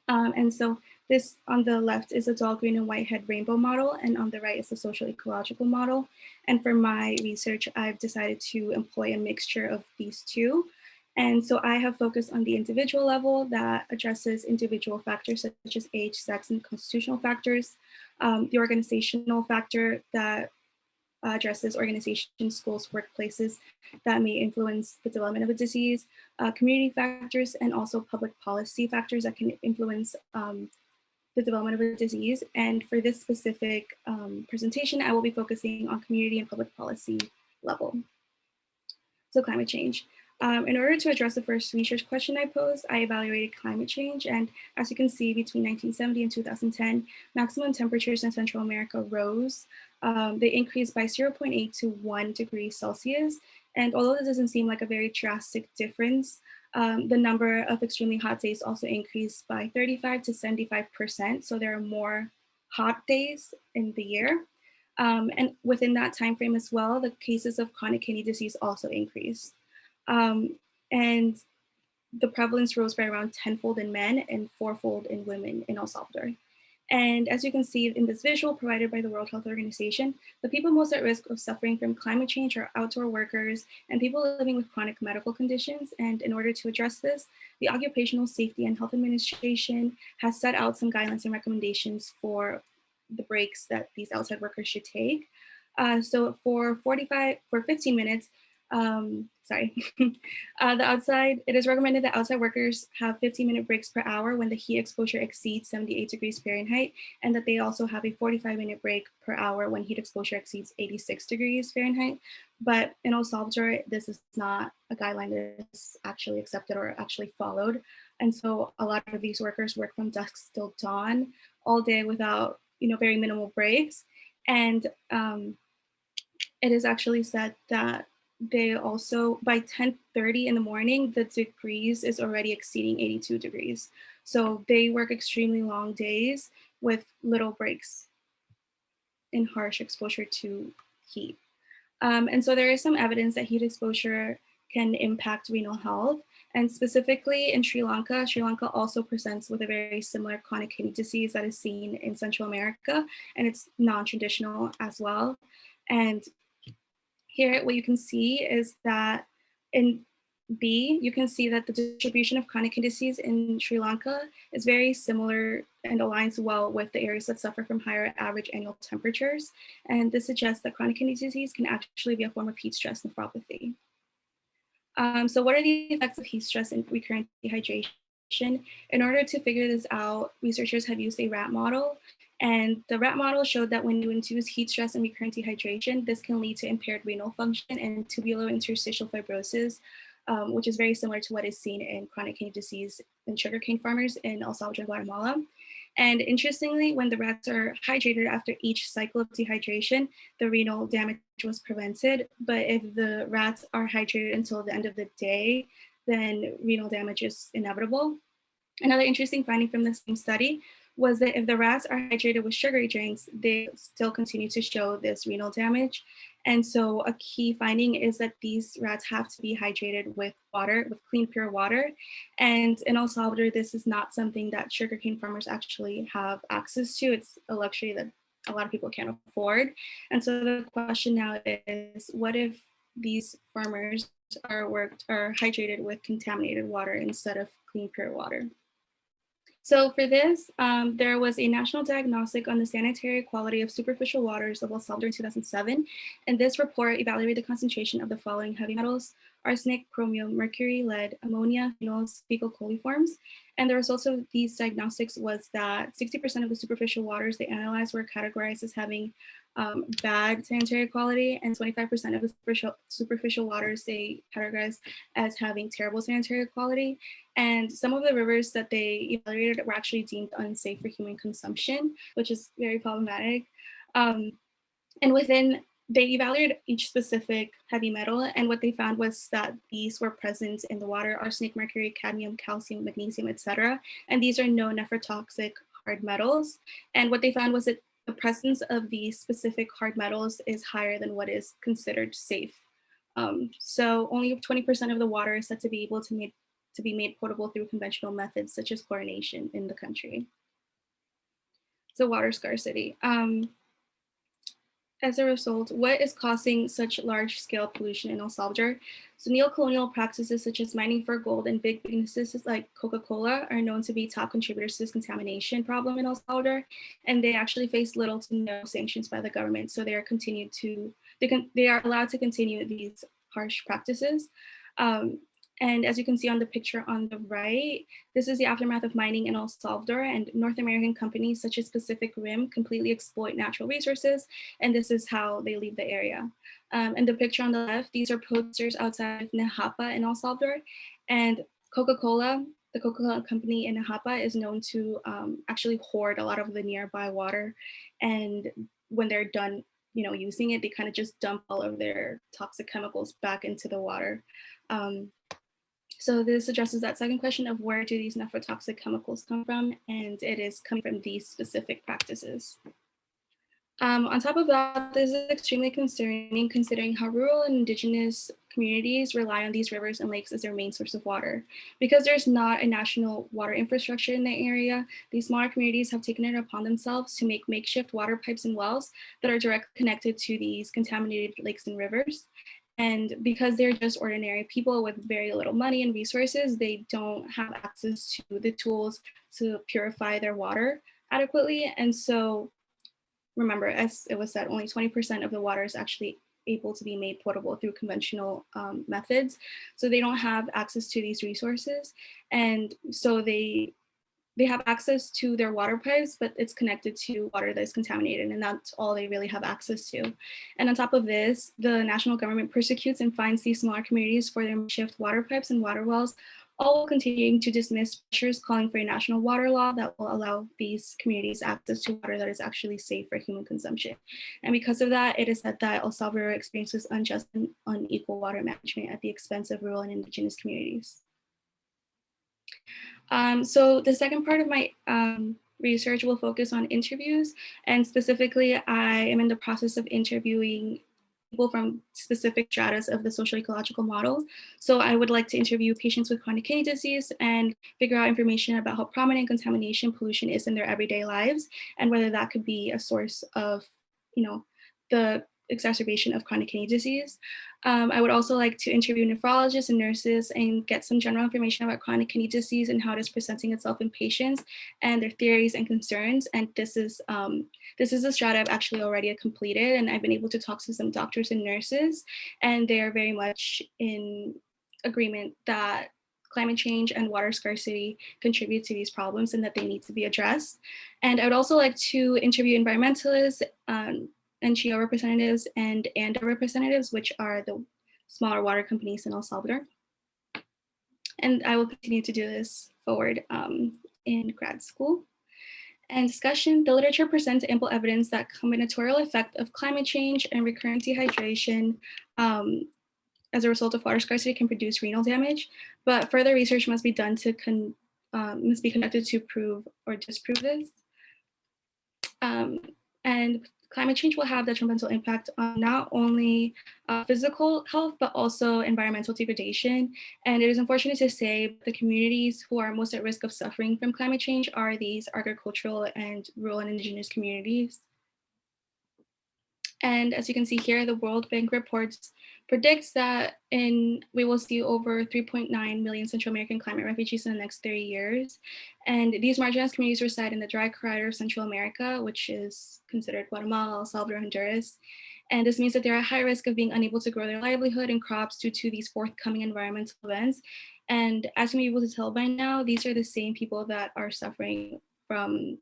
And so this on the left is a dull green and white head rainbow model, and on the right is the social ecological model. And for my research, I've decided to employ a mixture of these two. And so I have focused on the individual level that addresses individual factors such as age, sex, and constitutional factors. The organizational factor that addresses organizations, schools, workplaces that may influence the development of a disease, community factors, and also public policy factors that can influence the development of a disease. And for this specific presentation, I will be focusing on community and public policy level. So climate change. In order to address the first research question I posed, I evaluated climate change. And as you can see, between 1970 and 2010, maximum temperatures in Central America rose. They increased by 0.8 to 1 degree Celsius. And although this doesn't seem like a very drastic difference, the number of extremely hot days also increased by 35 to 75%. So there are more hot days in the year. And within that time frame as well, the cases of chronic kidney disease also increased. And the prevalence rose by around tenfold in men and fourfold in women in El Salvador. And as you can see in this visual provided by the World Health Organization, the people most at risk of suffering from climate change are outdoor workers and people living with chronic medical conditions. And in order to address this, the Occupational Safety and Health Administration has set out some guidelines and recommendations for the breaks that these outside workers should take. So for 15 minutes, it is recommended that outside workers have 15-minute breaks per hour when the heat exposure exceeds 78 degrees Fahrenheit, and that they also have a 45-minute break per hour when heat exposure exceeds 86 degrees Fahrenheit. But in El Salvador, this is not a guideline that is actually accepted or actually followed. And so a lot of these workers work from dusk till dawn all day without, very minimal breaks. And it is actually said that they also, by 10:30 in the morning, the degrees is already exceeding 82 degrees. So they work extremely long days with little breaks in harsh exposure to heat. And so there is some evidence that heat exposure can impact renal health. And specifically in Sri Lanka also presents with a very similar chronic kidney disease that is seen in Central America, and it's non-traditional as well. And here, what you can see is that in B, you can see that the distribution of chronic kidney disease in Sri Lanka is very similar and aligns well with the areas that suffer from higher average annual temperatures. And this suggests that chronic kidney disease can actually be a form of heat stress nephropathy. So what are the effects of heat stress and recurrent dehydration? In order to figure this out, researchers have used a rat model. And the rat model showed that when you induce heat stress and recurrent dehydration, this can lead to impaired renal function and tubulointerstitial fibrosis, which is very similar to what is seen in chronic kidney disease in sugarcane farmers in El Salvador and Guatemala. And interestingly, when the rats are hydrated after each cycle of dehydration, the renal damage was prevented. But if the rats are hydrated until the end of the day, then renal damage is inevitable. Another interesting finding from the same study was that if the rats are hydrated with sugary drinks, they still continue to show this renal damage. And so a key finding is that these rats have to be hydrated with water, with clean, pure water. And in El Salvador, this is not something that sugarcane farmers actually have access to. It's a luxury that a lot of people can't afford. And so the question now is, what if these farmers are hydrated with contaminated water instead of clean, pure water? So for this, there was a national diagnostic on the sanitary quality of superficial waters of El Salvador in 2007. And this report evaluated the concentration of the following heavy metals: arsenic, chromium, mercury, lead, ammonia, phenols, fecal coliforms. And the results of these diagnostics was that 60% of the superficial waters they analyzed were categorized as having bad sanitary quality, and 25% of the superficial waters they categorized as having terrible sanitary quality. And some of the rivers that they evaluated were actually deemed unsafe for human consumption, which is very problematic. And they evaluated each specific heavy metal, and what they found was that these were present in the water: arsenic, mercury, cadmium, calcium, magnesium, etc. And these are no nephrotoxic hard metals. And what they found was that the presence of these specific hard metals is higher than what is considered safe. So only 20% of the water is said to be able to be made potable through conventional methods such as chlorination in the country. So water scarcity. As a result, what is causing such large-scale pollution in El Salvador? So neo-colonial practices such as mining for gold and big businesses like Coca-Cola are known to be top contributors to this contamination problem in El Salvador, and they actually face little to no sanctions by the government. So they are allowed to continue these harsh practices. And as you can see on the picture on the right, this is the aftermath of mining in El Salvador, and North American companies such as Pacific Rim completely exploit natural resources, and this is how they leave the area. And the picture on the left, these are protesters outside of Najapa in El Salvador, and Coca-Cola, the Coca-Cola company in Najapa, is known to actually hoard a lot of the nearby water, and when they're done using it, they kind of just dump all of their toxic chemicals back into the water. So this addresses that second question of where do these nephrotoxic chemicals come from, and it is coming from these specific practices. On top of that, this is extremely concerning considering how rural and indigenous communities rely on these rivers and lakes as their main source of water. Because there's not a national water infrastructure in the area, these smaller communities have taken it upon themselves to make makeshift water pipes and wells that are directly connected to these contaminated lakes and rivers. And because they're just ordinary people with very little money and resources, they don't have access to the tools to purify their water adequately. And so remember, as it was said, only 20% of the water is actually able to be made potable through conventional methods. So they don't have access to these resources. And so they have access to their water pipes, but it's connected to water that is contaminated, and that's all they really have access to. And on top of this, the national government persecutes and fines these smaller communities for their makeshift water pipes and water wells, all while continuing to dismiss pressures calling for a national water law that will allow these communities access to water that is actually safe for human consumption. And because of that, it is said that El Salvador experiences unjust and unequal water management at the expense of rural and indigenous communities. So the second part of my research will focus on interviews, and specifically I am in the process of interviewing people from specific stratas of the social ecological model. So I would like to interview patients with chronic kidney disease and figure out information about how prominent contamination pollution is in their everyday lives, and whether that could be a source of, the exacerbation of chronic kidney disease. I would also like to interview nephrologists and nurses and get some general information about chronic kidney disease and how it is presenting itself in patients and their theories and concerns. And this is a strata I've actually already completed, and I've been able to talk to some doctors and nurses, and they are very much in agreement that climate change and water scarcity contribute to these problems and that they need to be addressed. And I would also like to interview environmentalists, NGO representatives, and ANDA representatives, which are the smaller water companies in El Salvador. And I will continue to do this forward in grad school. And discussion, the literature presents ample evidence that combinatorial effect of climate change and recurrent dehydration as a result of water scarcity can produce renal damage, but further research must be done must be conducted to prove or disprove this. And climate change will have detrimental impact on not only physical health, but also environmental degradation. And it is unfortunate to say the communities who are most at risk of suffering from climate change are these agricultural and rural and indigenous communities. And as you can see here, the World Bank reports predicts that we will see over 3.9 million Central American climate refugees in the next 30 years. And these marginalized communities reside in the dry corridor of Central America, which is considered Guatemala, El Salvador, Honduras. And this means that they're at high risk of being unable to grow their livelihood and crops due to these forthcoming environmental events. And as you may be able to tell by now, these are the same people that are suffering from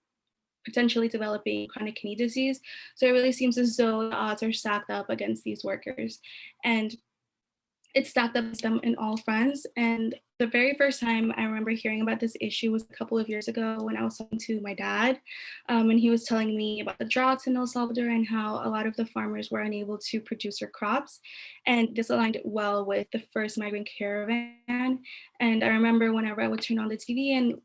potentially developing chronic kidney disease. So it really seems as though the odds are stacked up against these workers. And it's stacked up against them in all fronts. And the very first time I remember hearing about this issue was a couple of years ago when I was talking to my dad, and he was telling me about the droughts in El Salvador and how a lot of the farmers were unable to produce their crops. And this aligned well with the first migrant caravan. And I remember whenever I would turn on the TV and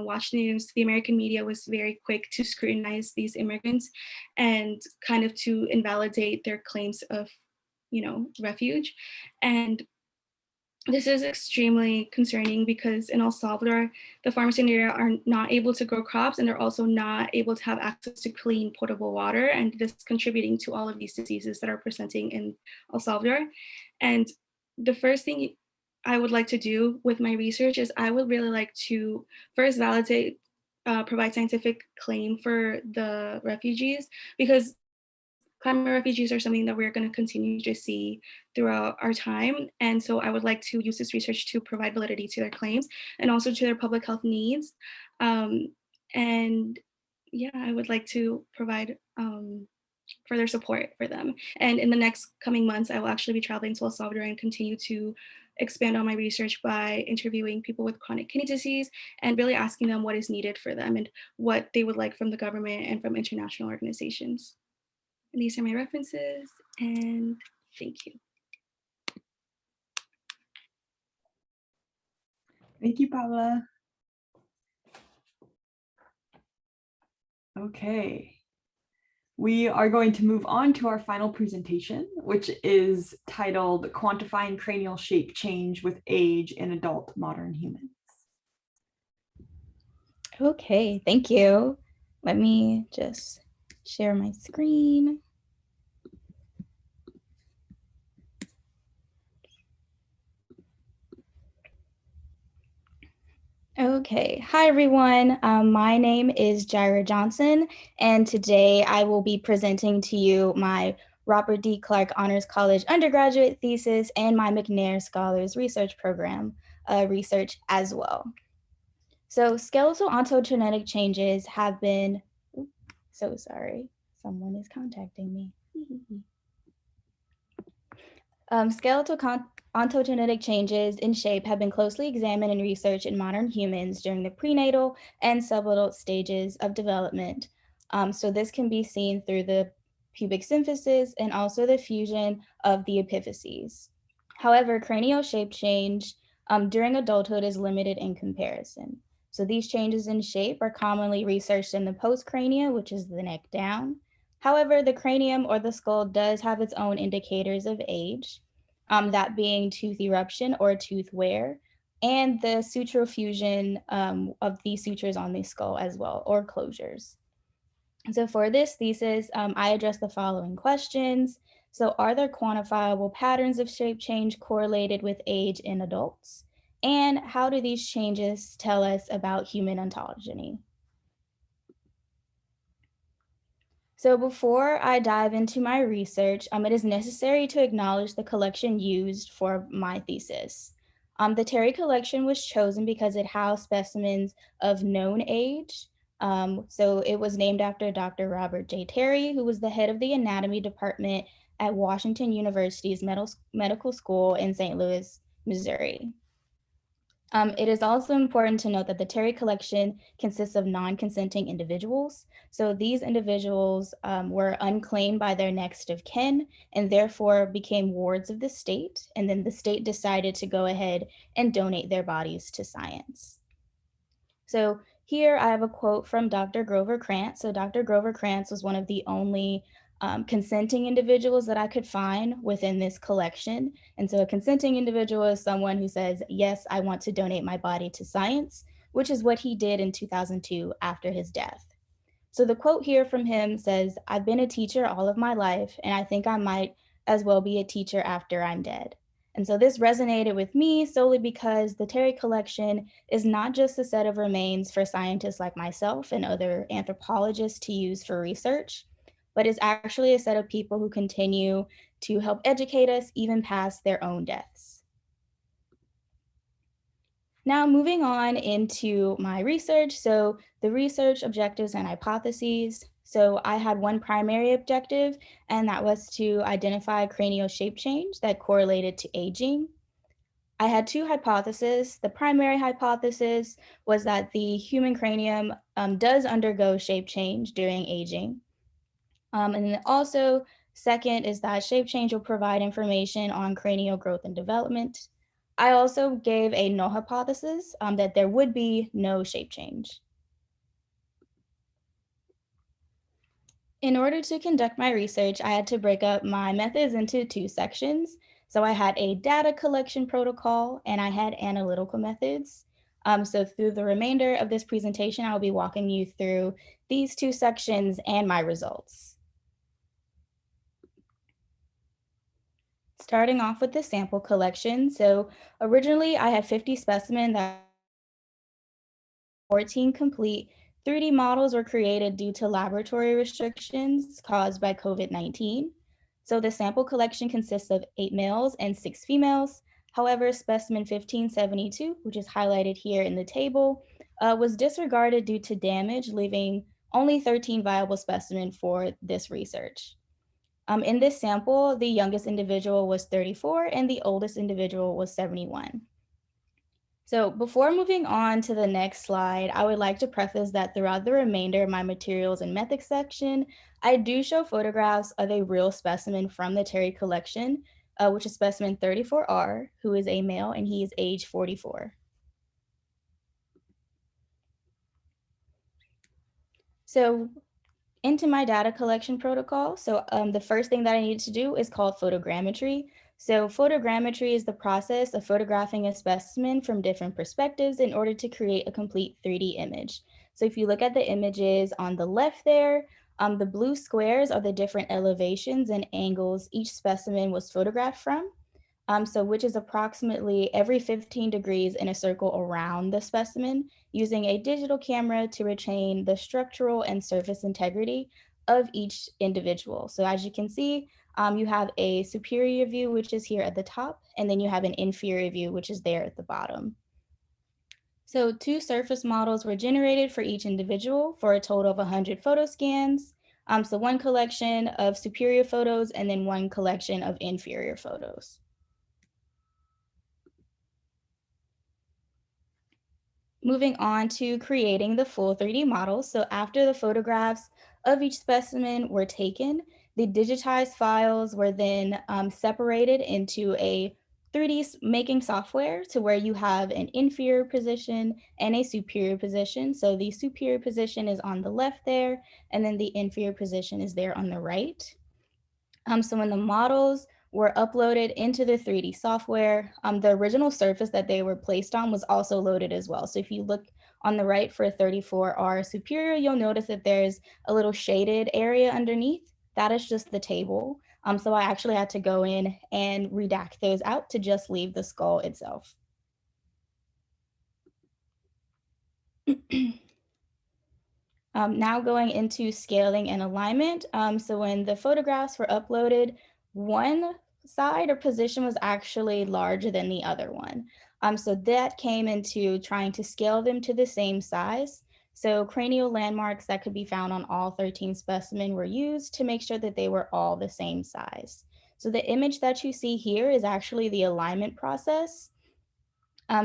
watch the news, the American media was very quick to scrutinize these immigrants and kind of to invalidate their claims of, refuge. And this is extremely concerning because in El Salvador, the farmers in the area are not able to grow crops, and they're also not able to have access to clean, potable water. And this is contributing to all of these diseases that are presenting in El Salvador. And the first thing I would like to do with my research is I would really like to first validate, provide scientific claim for the refugees, because climate refugees are something that we're going to continue to see throughout our time. And so I would like to use this research to provide validity to their claims and also to their public health needs. And yeah, I would like to provide further support for them. And in the next coming months, I will actually be traveling to El Salvador and continue to expand on my research by interviewing people with chronic kidney disease and really asking them what is needed for them and what they would like from the government and from international organizations. And these are my references, and thank you. Thank you, Paola. Okay. We are going to move on to our final presentation, which is titled Quantifying Cranial Shape Change with Age in Adult Modern Humans. Okay, thank you. Let me just share my screen. Okay, hi everyone. My name is Jyhreh Johnson, and today I will be presenting to you my Robert D. Clark Honors College undergraduate thesis and my McNair Scholars Research Program research as well. So skeletal ontogenetic changes have been, so sorry, someone is contacting me. Skeletal ontogenetic changes in shape have been closely examined in research in modern humans during the prenatal and subadult stages of development. So this can be seen through the pubic symphysis and also the fusion of the epiphyses. However, cranial shape change during adulthood is limited in comparison. So these changes in shape are commonly researched in the postcrania, which is the neck down. However, the cranium or the skull does have its own indicators of age, that being tooth eruption or tooth wear, and the sutural fusion of the sutures on the skull as well, or closures. So for this thesis, I address the following questions. So are there quantifiable patterns of shape change correlated with age in adults? And how do these changes tell us about human ontogeny? So before I dive into my research, it is necessary to acknowledge the collection used for my thesis. The Terry collection was chosen because it housed specimens of known age. So it was named after Dr. Robert J. Terry, who was the head of the anatomy department at Washington University's medical school in St. Louis, Missouri. It is also important to note that the Terry collection consists of non-consenting individuals. So these individuals were unclaimed by their next of kin and therefore became wards of the state. And then the state decided to go ahead and donate their bodies to science. So here I have a quote from Dr. Grover Krantz. So Dr. Grover Krantz was one of the only consenting individuals that I could find within this collection. And so a consenting individual is someone who says, yes, I want to donate my body to science, which is what he did in 2002 after his death. So the quote here from him says, I've been a teacher all of my life, and I think I might as well be a teacher after I'm dead. And so this resonated with me solely because the Terry collection is not just a set of remains for scientists like myself and other anthropologists to use for research, but is actually a set of people who continue to help educate us even past their own deaths. Now moving on into my research. So the research objectives and hypotheses. So I had one primary objective, and that was to identify cranial shape change that correlated to aging. I had two hypotheses. The primary hypothesis was that the human cranium does undergo shape change during aging. And then also, second is that shape change will provide information on cranial growth and development. I also gave a null hypothesis that there would be no shape change. In order to conduct my research, I had to break up my methods into two sections. So I had a data collection protocol and I had analytical methods. So through the remainder of this presentation, I'll be walking you through these two sections and my results. Starting off with the sample collection. So originally I had 50 specimens that 14 complete 3D models were created due to laboratory restrictions caused by COVID-19. So the sample collection consists of 8 males and 6 females. However, specimen 1572, which is highlighted here in the table, was disregarded due to damage, leaving only 13 viable specimens for this research. In this sample, the youngest individual was 34 and the oldest individual was 71. So before moving on to the next slide, I would like to preface that throughout the remainder of my materials and methods section, I do show photographs of a real specimen from the Terry collection, which is specimen 34R, who is a male and he is age 44. So into my data collection protocol. So the first thing that I needed to do is called photogrammetry. So photogrammetry is the process of photographing a specimen from different perspectives in order to create a complete 3D image. So if you look at the images on the left there, the blue squares are the different elevations and angles each specimen was photographed from. So which is approximately every 15 degrees in a circle around the specimen, using a digital camera to retain the structural and surface integrity of each individual. So as you can see, you have a superior view, which is here at the top, and then you have an inferior view, which is there at the bottom. So 2 surface models were generated for each individual for a total of 100 photo scans. So 1 collection of superior photos and then 1 collection of inferior photos. Moving on to creating the full 3D model. So after the photographs of each specimen were taken, the digitized files were then separated into a 3D making software to where you have an inferior position and a superior position. So the superior position is on the left there, and then the inferior position is there on the right. So when the models were uploaded into the 3D software, the original surface that they were placed on was also loaded as well. So if you look on the right for 34R superior, you'll notice that there's a little shaded area underneath. That is just the table. So I actually had to go in and redact those out to just leave the skull itself. Now going into scaling and alignment. So when the photographs were uploaded, one side or position was actually larger than the other one. So that came into trying to scale them to the same size. So cranial landmarks that could be found on all 13 specimens were used to make sure that they were all the same size. So the image that you see here is actually the alignment process.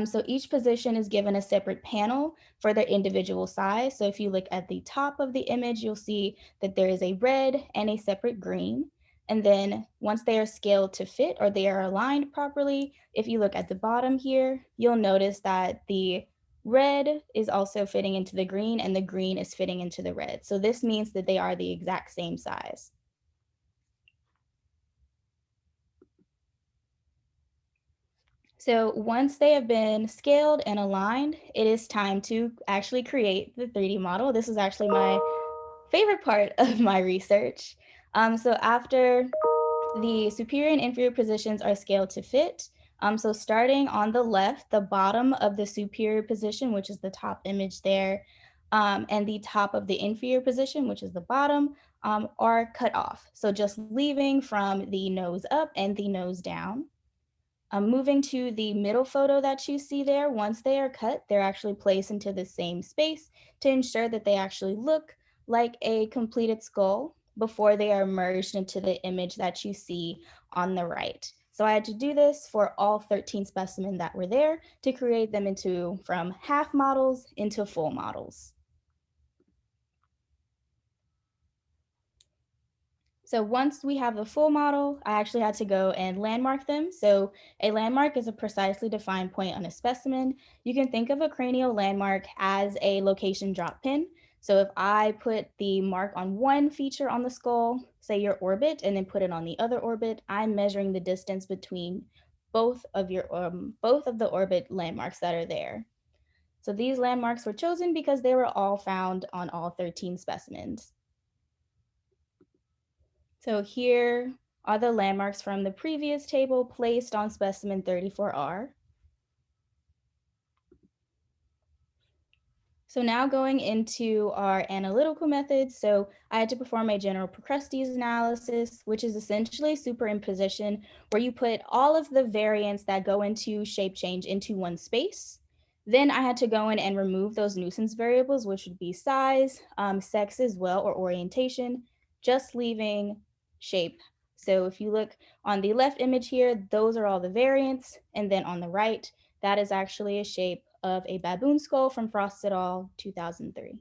So each position is given a separate panel for their individual size. So if you look at the top of the image, you'll see that there is a red and a separate green. And then once they are scaled to fit or they are aligned properly, if you look at the bottom here, you'll notice that the red is also fitting into the green and the green is fitting into the red. So this means that they are the exact same size. So once they have been scaled and aligned, it is time to actually create the 3D model. This is actually my favorite part of my research. So after the superior and inferior positions are scaled to fit, so starting on the left, the bottom of the superior position, which is the top image there, and the top of the inferior position, which is the bottom, are cut off. So just leaving from the nose up and the nose down. Moving to the middle photo that you see there, once they are cut, they're actually placed into the same space to ensure that they actually look like a completed skull before they are merged into the image that you see on the right. So I had to do this for all 13 specimens that were there to create them from half models into full models. So once we have the full model, I actually had to go and landmark them. So a landmark is a precisely defined point on a specimen. You can think of a cranial landmark as a location drop pin. So if I put the mark on one feature on the skull, say your orbit, and then put it on the other orbit, I'm measuring the distance between both of the orbit landmarks that are there. So these landmarks were chosen because they were all found on all 13 specimens. So here are the landmarks from the previous table placed on specimen 34R. So now going into our analytical methods. So I had to perform a general Procrustes analysis, which is essentially superimposition, where you put all of the variants that go into shape change into one space. Then I had to go in and remove those nuisance variables, which would be size, sex as well, or orientation, just leaving shape. So if you look on the left image here, those are all the variants. And then on the right, that is actually a shape of a baboon skull from Frost et al. 2003.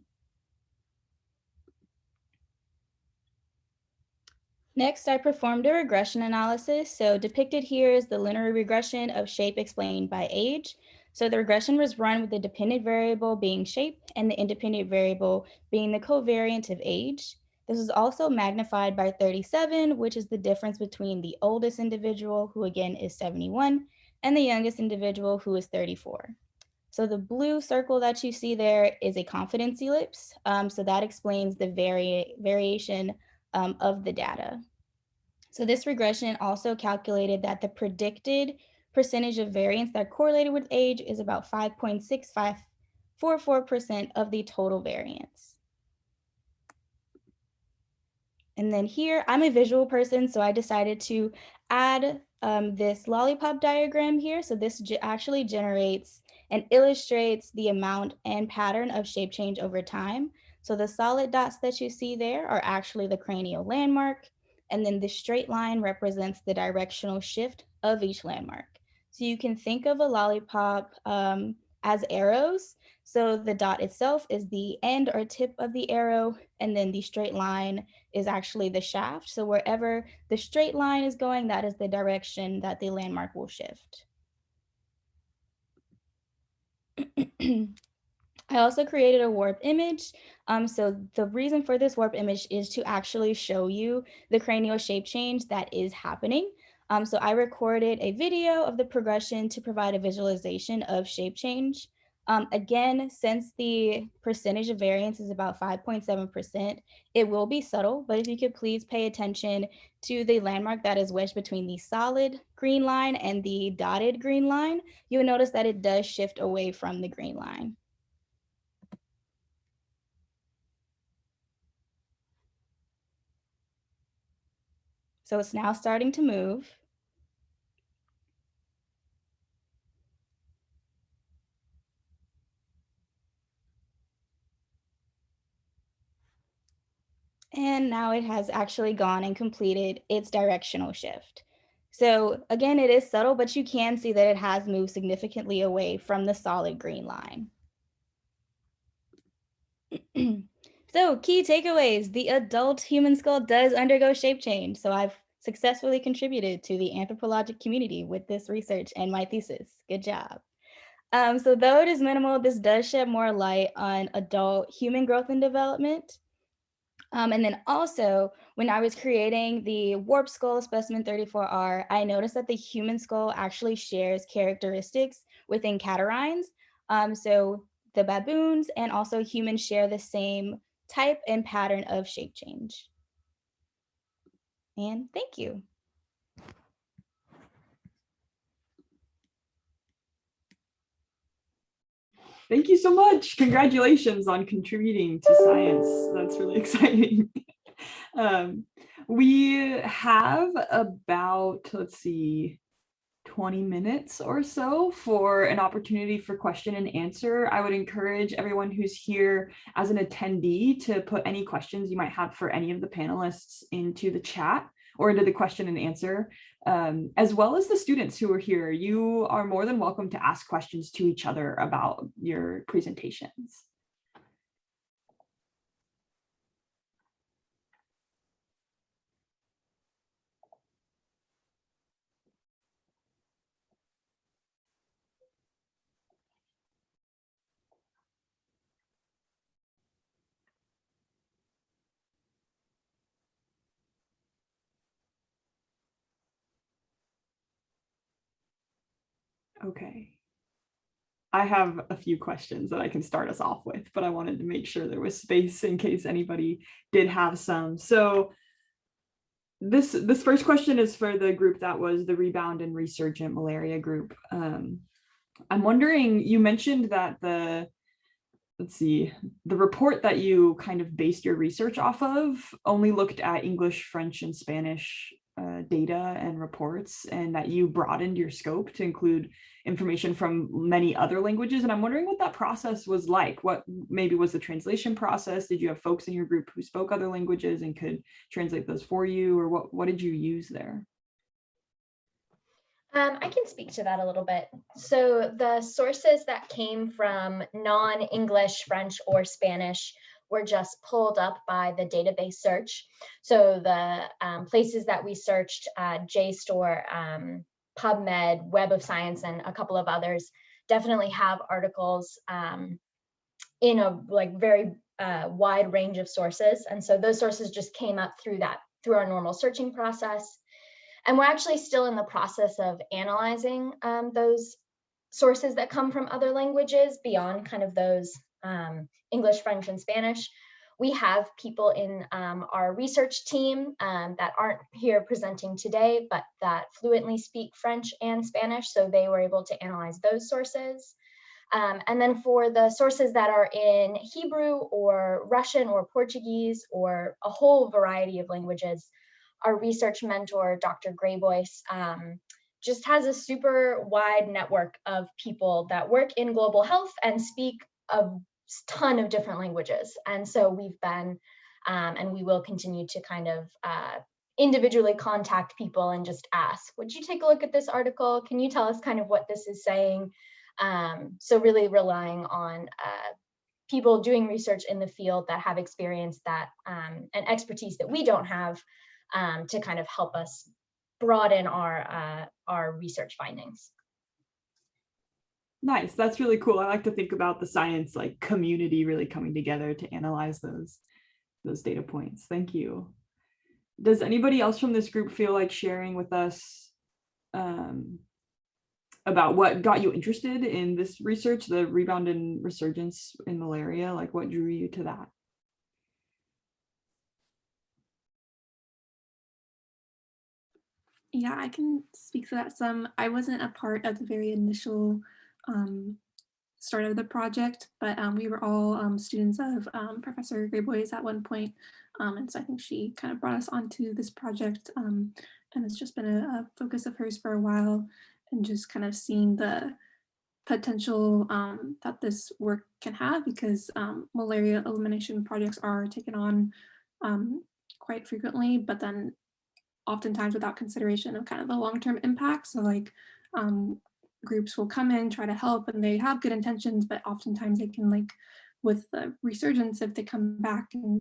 Next, I performed a regression analysis. So depicted here is the linear regression of shape explained by age. So the regression was run with the dependent variable being shape and the independent variable being the covariant of age. This is also magnified by 37, which is the difference between the oldest individual, who again is 71, and the youngest individual, who is 34. So the blue circle that you see there is a confidence ellipse. So that explains the variation of the data. So this regression also calculated that the predicted percentage of variance that correlated with age is about 5.6544% of the total variance. And then here, I'm a visual person, so I decided to add this lollipop diagram here. So this actually generates and illustrates the amount and pattern of shape change over time. So the solid dots that you see there are actually the cranial landmark, and then the straight line represents the directional shift of each landmark. So you can think of a lollipop as arrows. So the dot itself is the end or tip of the arrow, and then the straight line is actually the shaft. So wherever the straight line is going, that is the direction that the landmark will shift. I also created a warp image. So the reason for this warp image is to actually show you the cranial shape change that is happening. So I recorded a video of the progression to provide a visualization of shape change. Again, since the percentage of variance is about 5.7%, it will be subtle, but if you could please pay attention to the landmark that is wedged between the solid green line and the dotted green line, you'll notice that it does shift away from the green line. So it's now starting to move. And now it has actually gone and completed its directional shift. So again, it is subtle, but you can see that it has moved significantly away from the solid green line. So key takeaways: the adult human skull does undergo shape change. So I've successfully contributed to the anthropologic community with this research and my thesis. Good job. So though it is minimal, this does shed more light on adult human growth and development. And then also, when I was creating the warp skull specimen 34R, I noticed that the human skull actually shares characteristics within catarrhines. So the baboons and also humans share the same type and pattern of shape change. And thank you. Thank you so much. Congratulations on contributing to science. That's really exciting. We have about, let's see, 20 minutes or so for an opportunity for question and answer. I would encourage everyone who's here as an attendee to put any questions you might have for any of the panelists into the chat or into the question and answer, as well as the students who are here. You are more than welcome to ask questions to each other about your presentations. Okay. I have a few questions that I can start us off with, but I wanted to make sure there was space in case anybody did have some. So this first question is for the group that was the Rebound and Resurgent Malaria group. I'm wondering, you mentioned that the report that you kind of based your research off of only looked at English, French, and Spanish data and reports, and that you broadened your scope to include information from many other languages. And I'm wondering what that process was like. What maybe was the translation process? Did you have folks in your group who spoke other languages and could translate those for you, or what did you use there? I can speak to that a little bit. So the sources that came from non-English, French, or Spanish were just pulled up by the database search. So the places that we searched, JSTOR, PubMed, Web of Science, and a couple of others, definitely have articles in a very wide range of sources. And so those sources just came up through our normal searching process. And we're actually still in the process of analyzing those sources that come from other languages beyond kind of those English, French, and Spanish. We have people in our research team that aren't here presenting today, but that fluently speak French and Spanish, so they were able to analyze those sources. And then for the sources that are in Hebrew or Russian or Portuguese or a whole variety of languages, our research mentor, Dr. Greyvoice, just has a super wide network of people that work in global health and speak a ton of different languages. And so we've been, and we will continue to kind of individually contact people and just ask, would you take a look at this article? Can you tell us kind of what this is saying? So really relying on people doing research in the field that have experience that and expertise that we don't have to kind of help us broaden our research findings. Nice, that's really cool. I like to think about the science like community really coming together to analyze those data points. Thank you. Does anybody else from this group feel like sharing with us about what got you interested in this research, the rebound and resurgence in malaria? Like what drew you to that? Yeah, I can speak to that some. I wasn't a part of the very initial start of the project, but we were all students of Professor Greyvoice at one point. And so I think she kind of brought us onto this project, and it's just been a focus of hers for a while, and just kind of seeing the potential that this work can have, because malaria elimination projects are taken on quite frequently, but then oftentimes without consideration of kind of the long-term impact. So like groups will come in, try to help, and they have good intentions, but oftentimes they can, like with the resurgence, if they come back and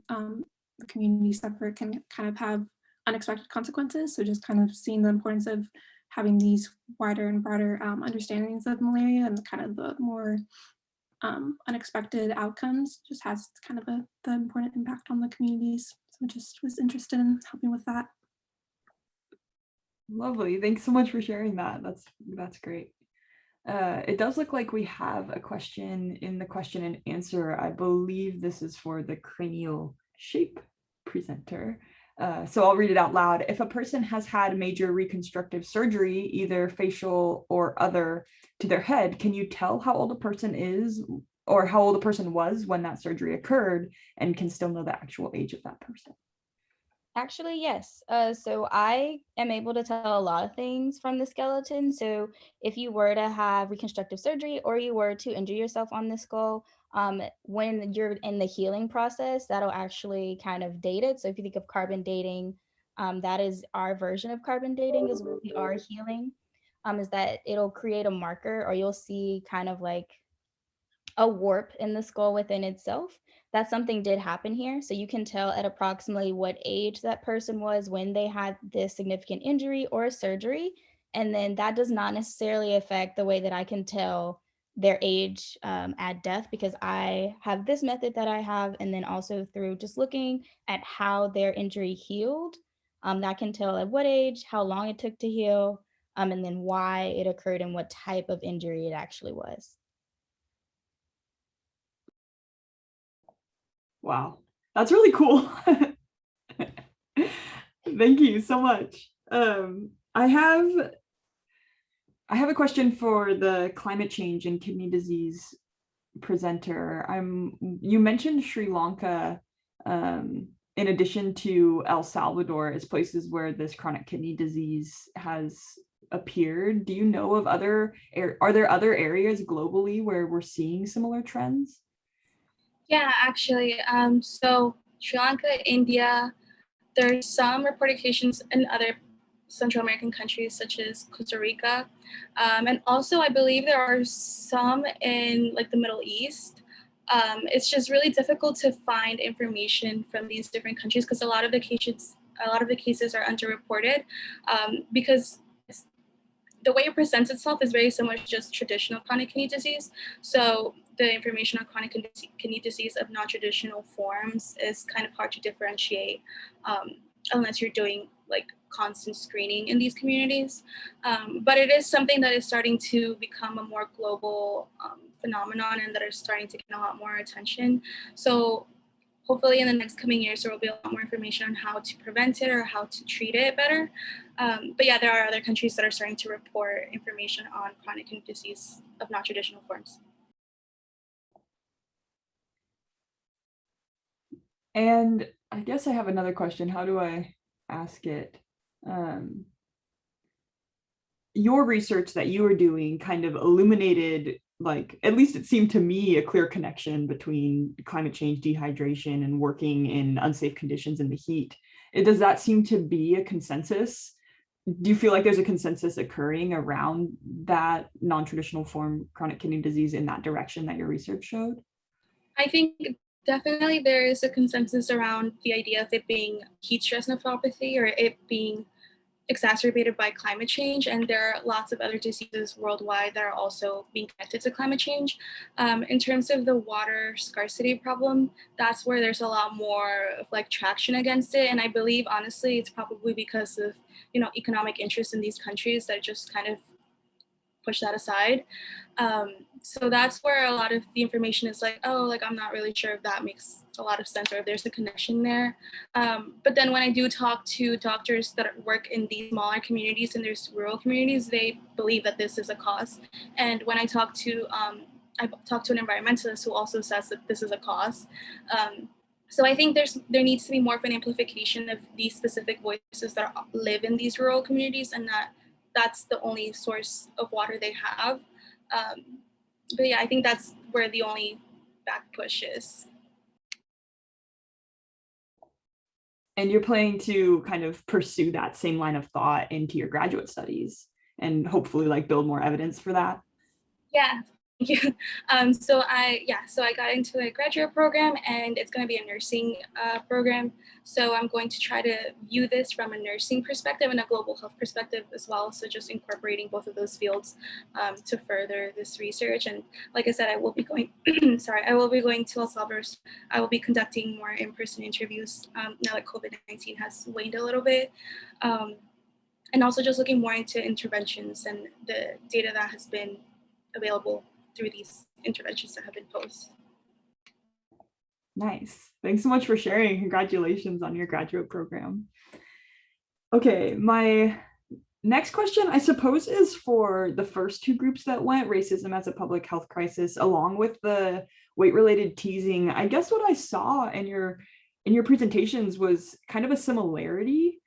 the community suffer, it can kind of have unexpected consequences. So just kind of seeing the importance of having these wider and broader understandings of malaria and kind of the more unexpected outcomes just has kind of the important impact on the communities. So just was interested in helping with that. Lovely. Thanks so much for sharing that. That's great. It does look like we have a question in the question and answer. I believe this is for the cranial shape presenter. So I'll read it out loud. If a person has had major reconstructive surgery, either facial or other, to their head, can you tell how old a person is or how old a person was when that surgery occurred, and can still know the actual age of that person? Actually, yes. So I am able to tell a lot of things from the skeleton. So if you were to have reconstructive surgery or you were to injure yourself on the skull, when you're in the healing process, that'll actually kind of date it. So if you think of carbon dating, that is our version of carbon dating, is when we are healing, is that it'll create a marker, or you'll see kind of like a warp in the skull within itself. That something did happen here. So you can tell at approximately what age that person was when they had this significant injury or surgery. And then that does not necessarily affect the way that I can tell their age at death, because I have this method that I have, and then also through just looking at how their injury healed, that can tell at what age, how long it took to heal, and then why it occurred and what type of injury it actually was. Wow, that's really cool. Thank you so much. I have a question for the climate change and kidney disease presenter. You mentioned Sri Lanka in addition to El Salvador as places where this chronic kidney disease has appeared. Do you know of are there other areas globally where we're seeing similar trends? Yeah, actually, so Sri Lanka, India, there's some reported cases in other Central American countries such as Costa Rica. And also I believe there are some in like the Middle East. It's just really difficult to find information from these different countries because a lot of the cases are underreported because the way it presents itself is very similar to just traditional chronic kidney disease. So the information on chronic kidney disease of non-traditional forms is kind of hard to differentiate unless you're doing like constant screening in these communities. But it is something that is starting to become a more global phenomenon and that are starting to get a lot more attention. So hopefully in the next coming years, there will be a lot more information on how to prevent it or how to treat it better. But yeah, there are other countries that are starting to report information on chronic kidney disease of non-traditional forms. And I guess I have another question. How do I ask it? Your research that you were doing kind of illuminated, like, at least it seemed to me, a clear connection between climate change, dehydration, and working in unsafe conditions in the heat. Does that seem to be a consensus? Do you feel like there's a consensus occurring around that non-traditional form chronic kidney disease in that direction that your research showed? I think definitely there is a consensus around the idea of it being heat stress nephropathy or it being exacerbated by climate change, and there are lots of other diseases worldwide that are also being connected to climate change. In terms of the water scarcity problem, that's where there's a lot more of like traction against it, and I believe honestly it's probably because of economic interest in these countries that just kind of push that aside. So that's where a lot of the information is like, oh, like I'm not really sure if that makes a lot of sense or if there's a connection there. But then when I do talk to doctors that work in these smaller communities and there's rural communities, they believe that this is a cause. And when I talk to an environmentalist who also says that this is a cause. So I think there needs to be more of an amplification of these specific voices that live in these rural communities, and that's the only source of water they have. But yeah, I think that's where the only back push is. And you're planning to kind of pursue that same line of thought into your graduate studies and hopefully like build more evidence for that? Yeah. So I got into a graduate program, and it's going to be a nursing program. So I'm going to try to view this from a nursing perspective and a global health perspective as well. So just incorporating both of those fields to further this research. And like I said, I will be going. I will be going to El Salvador. I will be conducting more in-person interviews now that COVID-19 has waned a little bit. And also just looking more into interventions and the data that has been available through these interventions that have been posed. Nice. Thanks so much for sharing. Congratulations on your graduate program. Okay, my next question, I suppose, is for the first two groups that went, racism as a public health crisis, along with the weight-related teasing. I guess what I saw in your presentations was kind of a similarity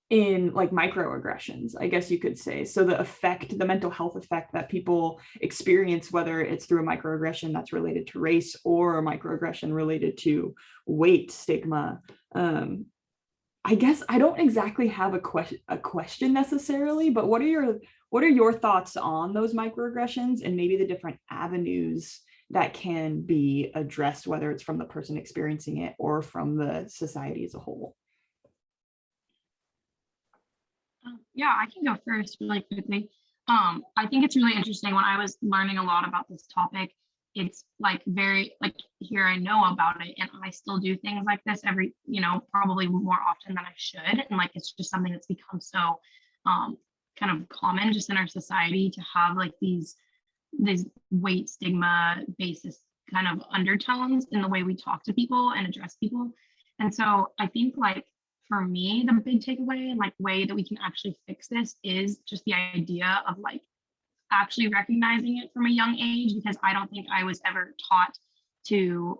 in like microaggressions, I guess you could say. So the mental health effect that people experience, whether it's through a microaggression that's related to race or a microaggression related to weight stigma. I guess I don't exactly have a question necessarily, but what are your thoughts on those microaggressions and maybe the different avenues that can be addressed, whether it's from the person experiencing it or from the society as a whole? Yeah, I can go first really quickly. I think it's really interesting. When I was learning a lot about this topic, it's like very like here I know about it, and I still do things like this every, probably more often than I should. And like it's just something that's become so kind of common just in our society to have like these weight stigma basis kind of undertones in the way we talk to people and address people. And so I think like for me, the big takeaway and like way that we can actually fix this is just the idea of like actually recognizing it from a young age, because I don't think I was ever taught to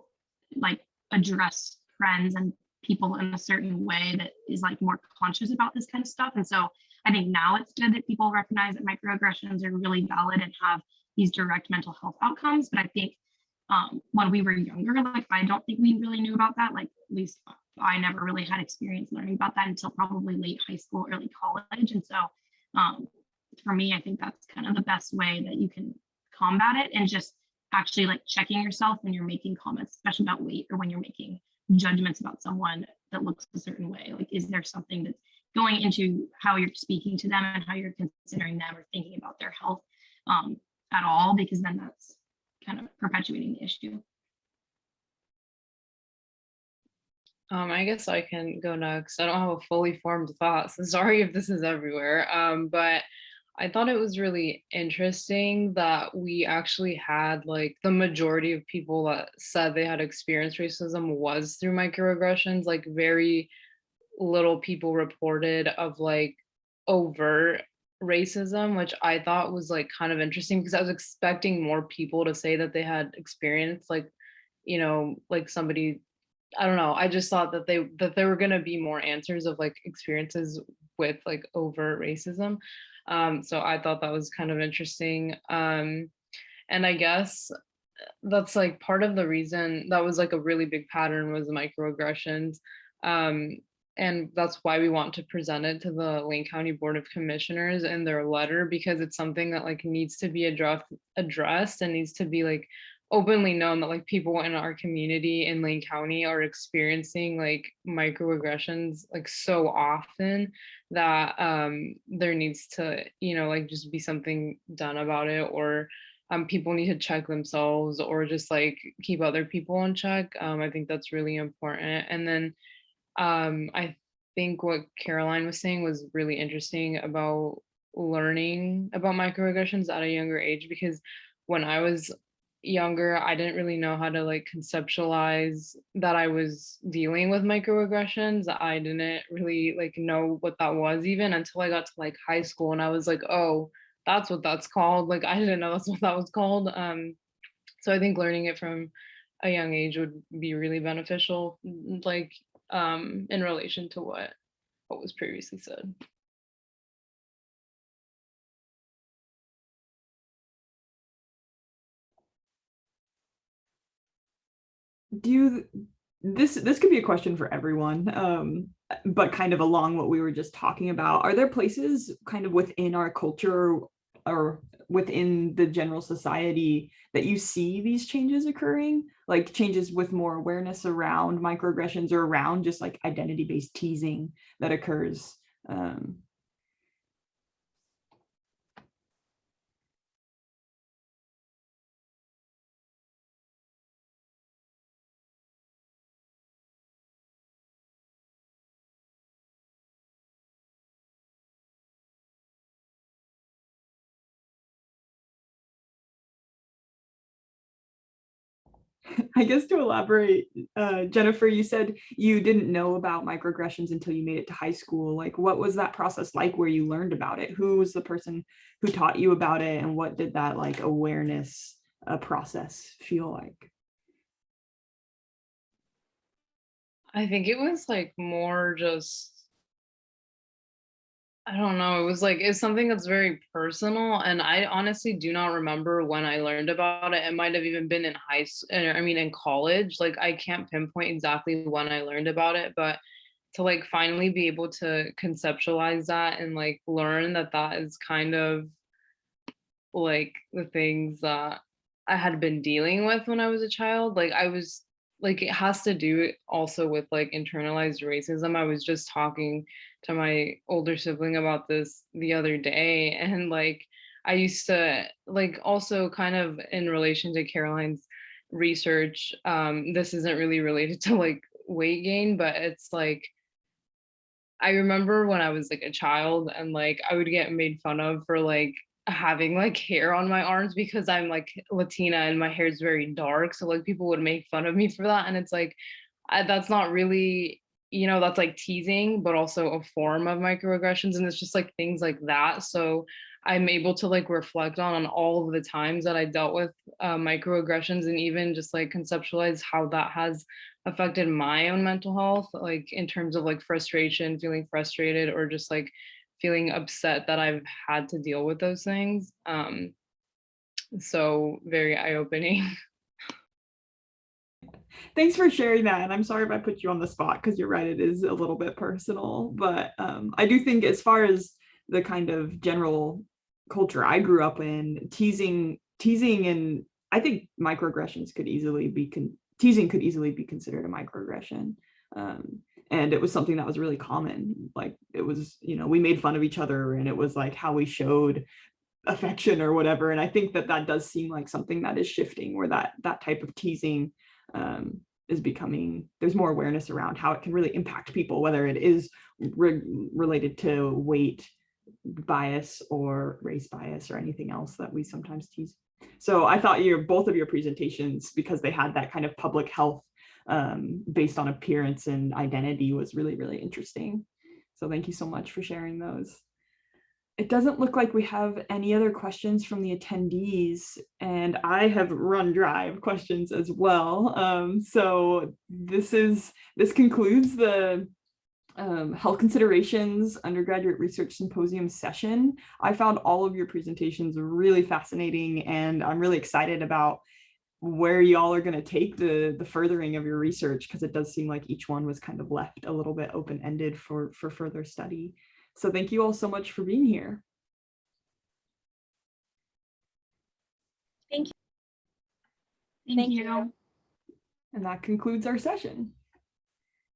like address friends and people in a certain way that is like more conscious about this kind of stuff. And so I think now it's good that people recognize that microaggressions are really valid and have these direct mental health outcomes. But I think when we were younger, like I don't think we really knew about that. Like at least I never really had experience learning about that until probably late high school, early college. And so for me, I think that's kind of the best way that you can combat it, and just actually like checking yourself when you're making comments, especially about weight, or when you're making judgments about someone that looks a certain way. Like, is there something that's going into how you're speaking to them and how you're considering them or thinking about their health? at all, because then that's kind of perpetuating the issue. I guess I can go next. I don't have a fully formed thought, so sorry if this is everywhere. But I thought it was really interesting that we actually had like the majority of people that said they had experienced racism was through microaggressions. Like very little people reported of like overt racism, which I thought was like kind of interesting because I was expecting more people to say that they had experienced like, you know, like somebody, I don't know. I just thought that there were gonna be more answers of like experiences with like overt racism. So I thought that was kind of interesting. And I guess that's like part of the reason that was like a really big pattern was the microaggressions. And that's why we want to present it to the Lane County Board of Commissioners in their letter, because it's something that like needs to be addressed and needs to be like openly known that like people in our community in Lane County are experiencing like microaggressions like so often that there needs to, you know, like just be something done about it, or people need to check themselves or just like keep other people in check. I think that's really important. And then I think what Caroline was saying was really interesting about learning about microaggressions at a younger age, because when I was younger, I didn't really know how to like conceptualize that I was dealing with microaggressions. I didn't really like know what that was even until I got to like high school, and I was like, oh, that's what that's called. Like I didn't know that's what that was called. So I think learning it from a young age would be really beneficial, like in relation to what was previously said. This could be a question for everyone, but kind of along what we were just talking about. Are there places kind of within our culture or within the general society that you see these changes occurring, like changes with more awareness around microaggressions or around just like identity-based teasing that occurs? I guess to elaborate, Jennifer, you said you didn't know about microaggressions until you made it to high school. Like, what was that process like where you learned about it? Who was the person who taught you about it? And what did that like awareness process feel like? I think it was like more just, I don't know, it was like, it's something that's very personal, and I honestly do not remember when I learned about it. It might have even been in high school, I mean in college. Like I can't pinpoint exactly when I learned about it, but to like finally be able to conceptualize that and like learn that that is kind of like the things that I had been dealing with when I was a child. Like I was like, it has to do also with like internalized racism. I was just talking to my older sibling about this the other day, and like I used to like also kind of in relation to Caroline's research, this isn't really related to like weight gain, but it's like I remember when I was like a child and like I would get made fun of for like having like hair on my arms because I'm like Latina and my hair is very dark. So like people would make fun of me for that. And it's like, that's not really, you know, that's like teasing, but also a form of microaggressions. And it's just like things like that. So I'm able to like reflect on all of the times that I dealt with microaggressions, and even just like conceptualize how that has affected my own mental health, like in terms of like frustration, feeling frustrated, or just like feeling upset that I've had to deal with those things. So very eye-opening. Thanks for sharing that. And I'm sorry if I put you on the spot, because you're right, it is a little bit personal. But I do think as far as the kind of general culture I grew up in, teasing and I think microaggressions could easily be, teasing could easily be considered a microaggression. And it was something that was really common. Like it was, you know, we made fun of each other, and it was like how we showed affection or whatever. And I think that that does seem like something that is shifting, where that type of teasing is becoming, there's more awareness around how it can really impact people, whether it is related to weight bias or race bias or anything else that we sometimes tease. So I thought both of your presentations, because they had that kind of public health based on appearance and identity, was really, really interesting. So thank you so much for sharing those. It doesn't look like we have any other questions from the attendees, and I have run dry of questions as well. So this concludes the Health Considerations Undergraduate Research Symposium session. I found all of your presentations really fascinating, and I'm really excited about where y'all are going to take the furthering of your research, because it does seem like each one was kind of left a little bit open-ended for further study. So thank you all so much for being here. Thank you. Thank you. And that concludes our session.